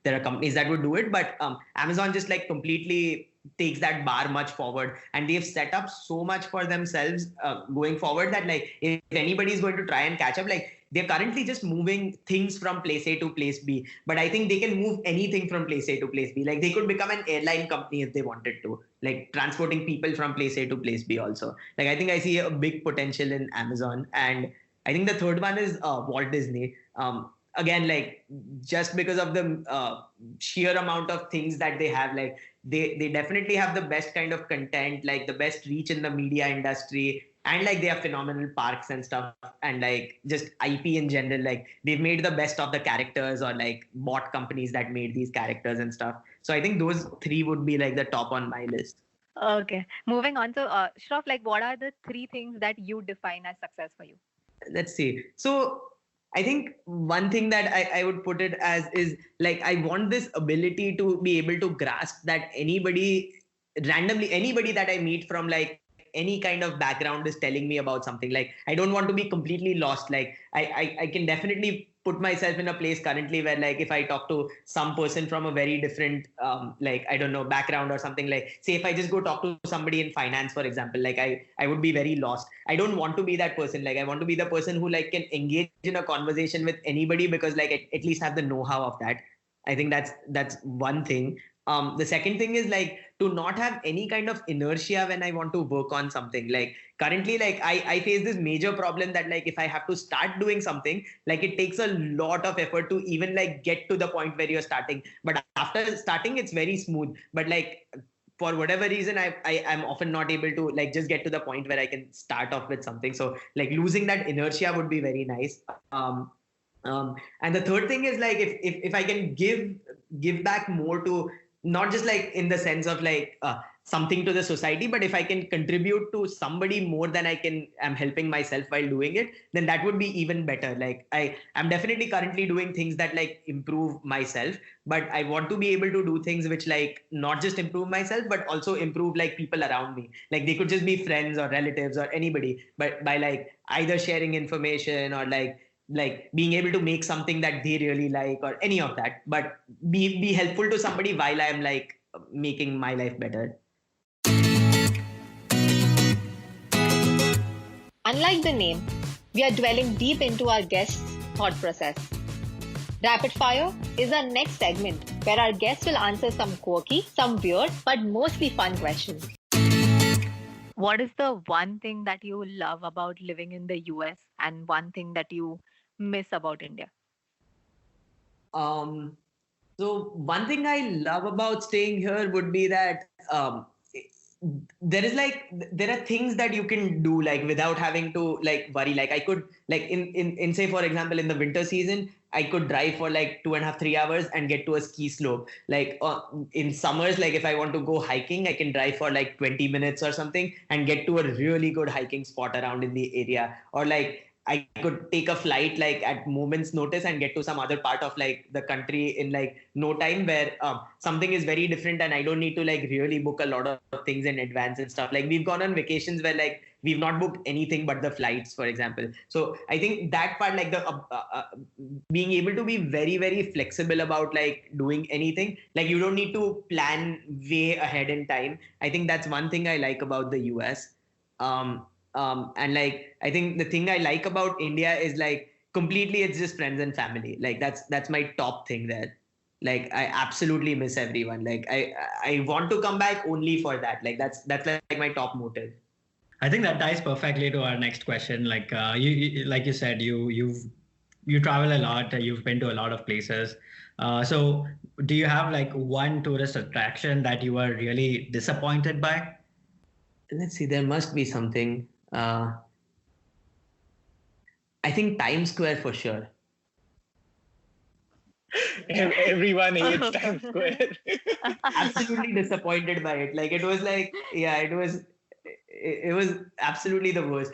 there are companies that would do it, but Amazon just like completely takes that bar much forward, and they've set up so much for themselves going forward that like if anybody is going to try and catch up, like they're currently just moving things from place A to place B, but I think they can move anything from place A to place B. Like they could become an airline company if they wanted to, like transporting people from place A to place B also. Like I think I see a big potential in Amazon. And I think the third one is Walt Disney. Again, like just because of the sheer amount of things that they have, like they definitely have the best kind of content, like the best reach in the media industry, and like they have phenomenal parks and stuff, and like just IP in general. Like they've made the best of the characters, or like bought companies that made these characters and stuff. So I think those three would be like the top on my list. Okay. Moving on. So, Shroff, like, what are the 3 things that you define as success for you? Let's see. So I think one thing that I would put it as is like I want this ability to be able to grasp that anybody that I meet from like any kind of background is telling me about something. Like I don't want to be completely lost. Like I can definitely put myself in a place currently where like if I talk to some person from a very different like I don't know background or something, like say if I just go talk to somebody in finance, for example, like I would be very lost. I don't want to be that person. Like I want to be the person who like can engage in a conversation with anybody because like at least have the know-how of that. I think that's one thing. The second thing is like to not have any kind of inertia when I want to work on something. Like currently, like I face this major problem that like if I have to start doing something, like it takes a lot of effort to even like get to the point where you're starting. But after starting, it's very smooth. But like for whatever reason, I'm often not able to like just get to the point where I can start off with something. So like losing that inertia would be very nice. And the third thing is like if I can give back more to, not just like in the sense of like something to the society, but if I can contribute to somebody more than I'm helping myself while doing it, then that would be even better. Like I'm definitely currently doing things that like improve myself, but I want to be able to do things which like not just improve myself, but also improve like people around me. Like they could just be friends or relatives or anybody, but by like either sharing information or like being able to make something that they really like or any of that, but be helpful to somebody while I'm like making my life better. Unlike the name, we are dwelling deep into our guest's thought process. Rapid Fire is our next segment where our guests will answer some quirky, some weird, but mostly fun questions. What is the one thing that you love about living in the US and one thing that you miss about India? So one thing I love about staying here would be that there are things that you can do like without having to like worry. Like I could like in say for example in the winter season I could drive for like 2.5-3 hours and get to a ski slope. Like in summers, like if I want to go hiking, I can drive for like 20 minutes or something and get to a really good hiking spot around in the area. Or like I could take a flight like at moment's notice and get to some other part of like the country in like no time, where something is very different and I don't need to like really book a lot of things in advance and stuff. Like we've gone on vacations where like we've not booked anything but the flights, for example. So I think that part, like the being able to be very, very flexible about like doing anything, like you don't need to plan way ahead in time. I think that's one thing I like about the US. And like I think the thing I like about India is like completely it's just friends and family. Like that's my top thing there. Like I absolutely miss everyone. Like I want to come back only for that. Like that's like my top motive. I think that ties perfectly to our next question. Like you like you said, you travel a lot. You've been to a lot of places. So do you have like one tourist attraction that you were really disappointed by? Let's see. There must be something. I think Times Square for sure. Everyone hates Times Square. Absolutely disappointed by it. Like it was like, yeah, it was absolutely the worst.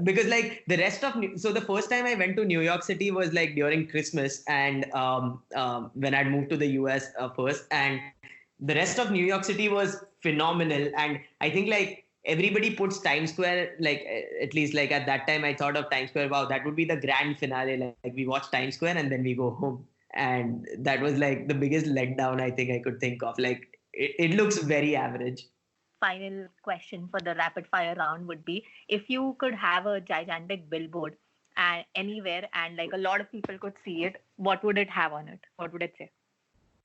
Because like the rest of so the first time I went to New York City was like during Christmas, and when I'd moved to the US first, and the rest of New York City was phenomenal. And I think like everybody puts Times Square, like at least like at that time I thought of Times Square, wow, that would be the grand finale. Like we watch Times Square and then we go home. And that was like the biggest letdown I think I could think of. Like it looks very average. Final question for the rapid fire round would be, if you could have a gigantic billboard anywhere and like a lot of people could see it, what would it have on it? What would it say?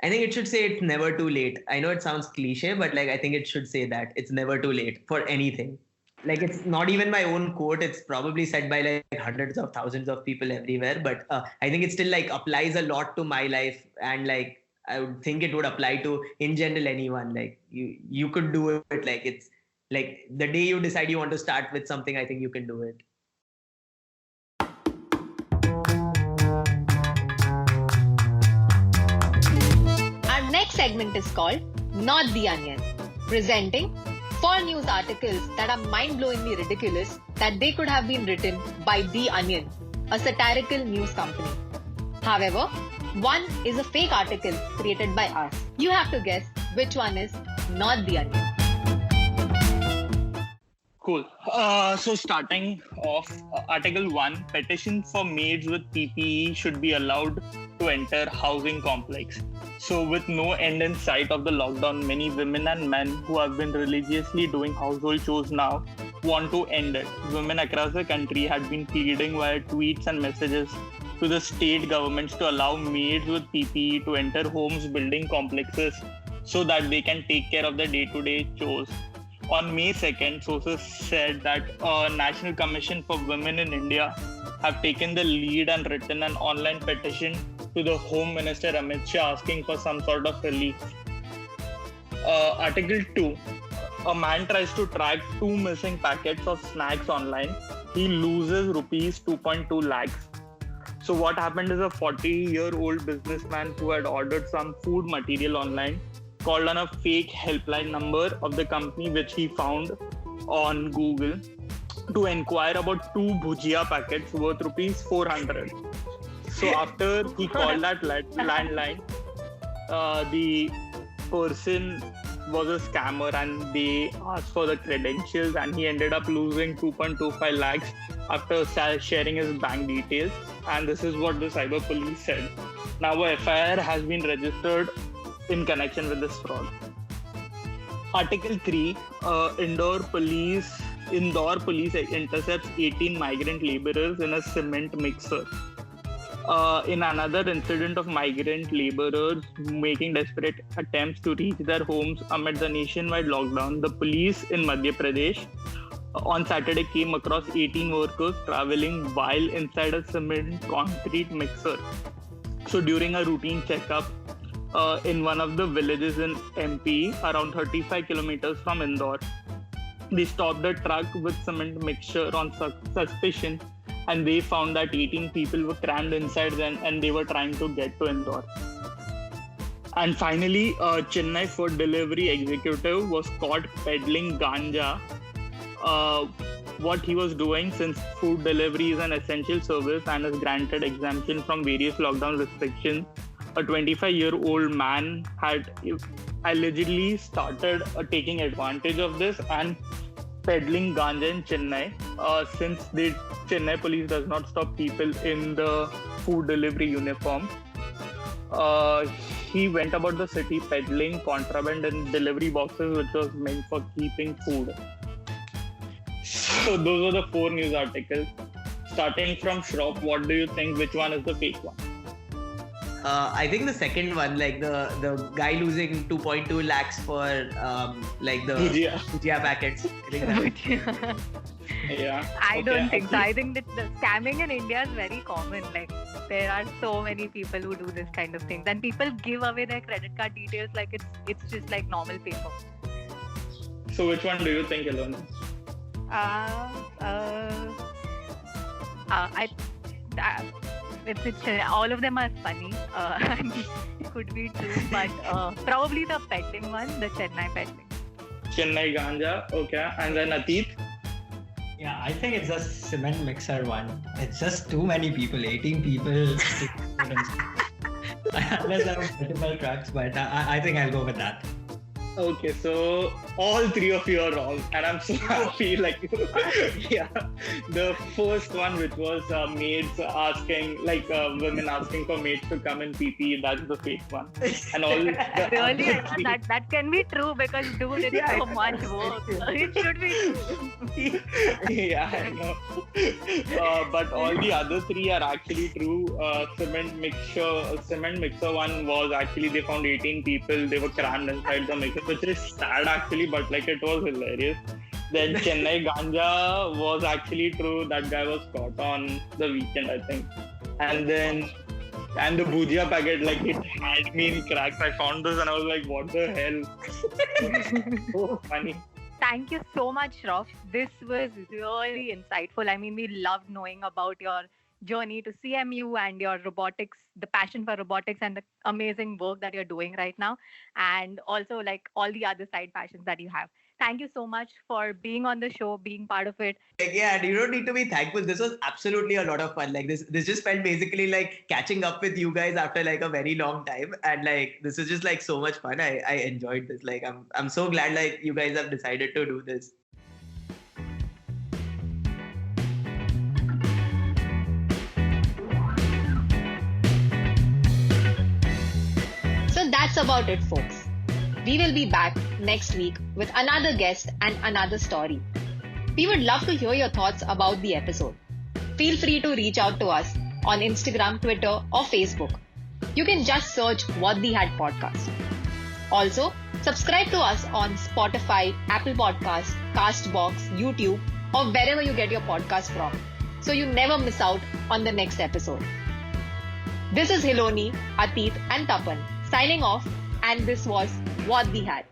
I think it should say it's never too late. I know it sounds cliche, but like I think it should say that it's never too late for anything. Like it's not even my own quote. It's probably said by like hundreds of thousands of people everywhere. But I think it still like applies a lot to my life, and like I would think it would apply to in general anyone. Like you could do it. Like it's like the day you decide you want to start with something, I think you can do it. Our next segment is called Not the Onion, presenting 4 news articles that are mind-blowingly ridiculous that they could have been written by The Onion, a satirical news company. However, one is a fake article created by us. You have to guess which one is not The Onion. Cool. So starting off, Article 1, petition for maids with PPE should be allowed to enter housing complex. So with no end in sight of the lockdown, many women and men who have been religiously doing household chores now want to end it. Women across the country had been pleading via tweets and messages to the state governments to allow maids with PPE to enter homes, building complexes so that they can take care of the day-to-day chores. On May 2nd, sources said that a National Commission for Women in India have taken the lead and written an online petition to the Home Minister Amit Shah asking for some sort of relief. Article 2. A man tries to track 2 missing packets of snacks online. He loses rupees 2.2 lakhs. So what happened is a 40-year-old businessman who had ordered some food material online called on a fake helpline number of the company which he found on Google to inquire about 2 bhujia packets worth rupees 400. So after he called that landline, the person was a scammer and they asked for the credentials, and he ended up losing 2.25 lakhs after sharing his bank details. And this is what the cyber police said. Now a FIR has been registered in connection with this fraud. Article 3, Indore police intercepts 18 migrant laborers in a cement mixer. In another incident of migrant laborers making desperate attempts to reach their homes amid the nationwide lockdown, the police in Madhya Pradesh on Saturday came across 18 workers traveling while inside a cement concrete mixer. So during a routine checkup in one of the villages in MP, around 35 kilometers from Indore, they stopped a truck with cement mixture on suspicion, and they found that 18 people were crammed inside them and they were trying to get to Indore. And finally, a Chennai food delivery executive was caught peddling ganja. What he was doing, since food delivery is an essential service and is granted exemption from various lockdown restrictions, a 25-year-old man had allegedly started taking advantage of this and peddling ganja in Chennai. Since the Chennai police does not stop people in the food delivery uniform, he went about the city peddling contraband in delivery boxes which was meant for keeping food. So those were the 4 news articles. starting from Shroff, what do you think? Which one is the fake one? I think the second one, like the guy losing 2.2 lakhs for like the Bhujia packets. I think that- Yeah. I Okay, don't think so. okay. I think that the scamming in India is very common. Like there are so many people who do this kind of things, and people give away their credit card details like it's just like normal paper. So which one do you think, Ilona? All of them are funny. Could be true, but probably the petting one, the Chennai petting. Chennai Ganja, okay. And then Atit? Yeah, I think it's just cement mixer one. It's just too many people, 18 people. Unless there are multiple trucks, but I think I'll go with that. Okay, so all three of you are wrong, and I'm so happy. Like, yeah, the first one, which was maids asking, like women asking for maids to come in PP, that's the fake one. And all the Really, other three- that can be true because dude, it's so much work. It should be true. yeah, I know. But all the other three are actually true. Cement mixer one was actually they found 18 people. They were crammed inside the mixer, which is sad actually, but like it was hilarious. Then Chennai Ganja was actually true. That guy was caught on the weekend, I think. And the Bhujia packet, like it had me in cracks. I found this and I was like, what the hell? So funny. Thank you so much, Shroff. This was really insightful. I mean, we loved knowing about your journey to CMU and your robotics, the passion for robotics and the amazing work that you're doing right now. And also like all the other side passions that you have. Thank you so much for being on the show, being part of it. Like, yeah, and you don't need to be thankful. This was absolutely a lot of fun. Like this just felt basically like catching up with you guys after like a very long time. And like this is just like so much fun. I enjoyed this. Like I'm so glad like you guys have decided to do this. So that's about it, folks. We will be back next week with another guest and another story. We would love to hear your thoughts about the episode. Feel free to reach out to us on Instagram, Twitter, or Facebook. You can just search What the Hat Podcast. Also, subscribe to us on Spotify, Apple Podcasts, Castbox, YouTube, or wherever you get your podcast from, so you never miss out on the next episode. This is Hiloni, Atit, and Tapan signing off, and this was What the Hat.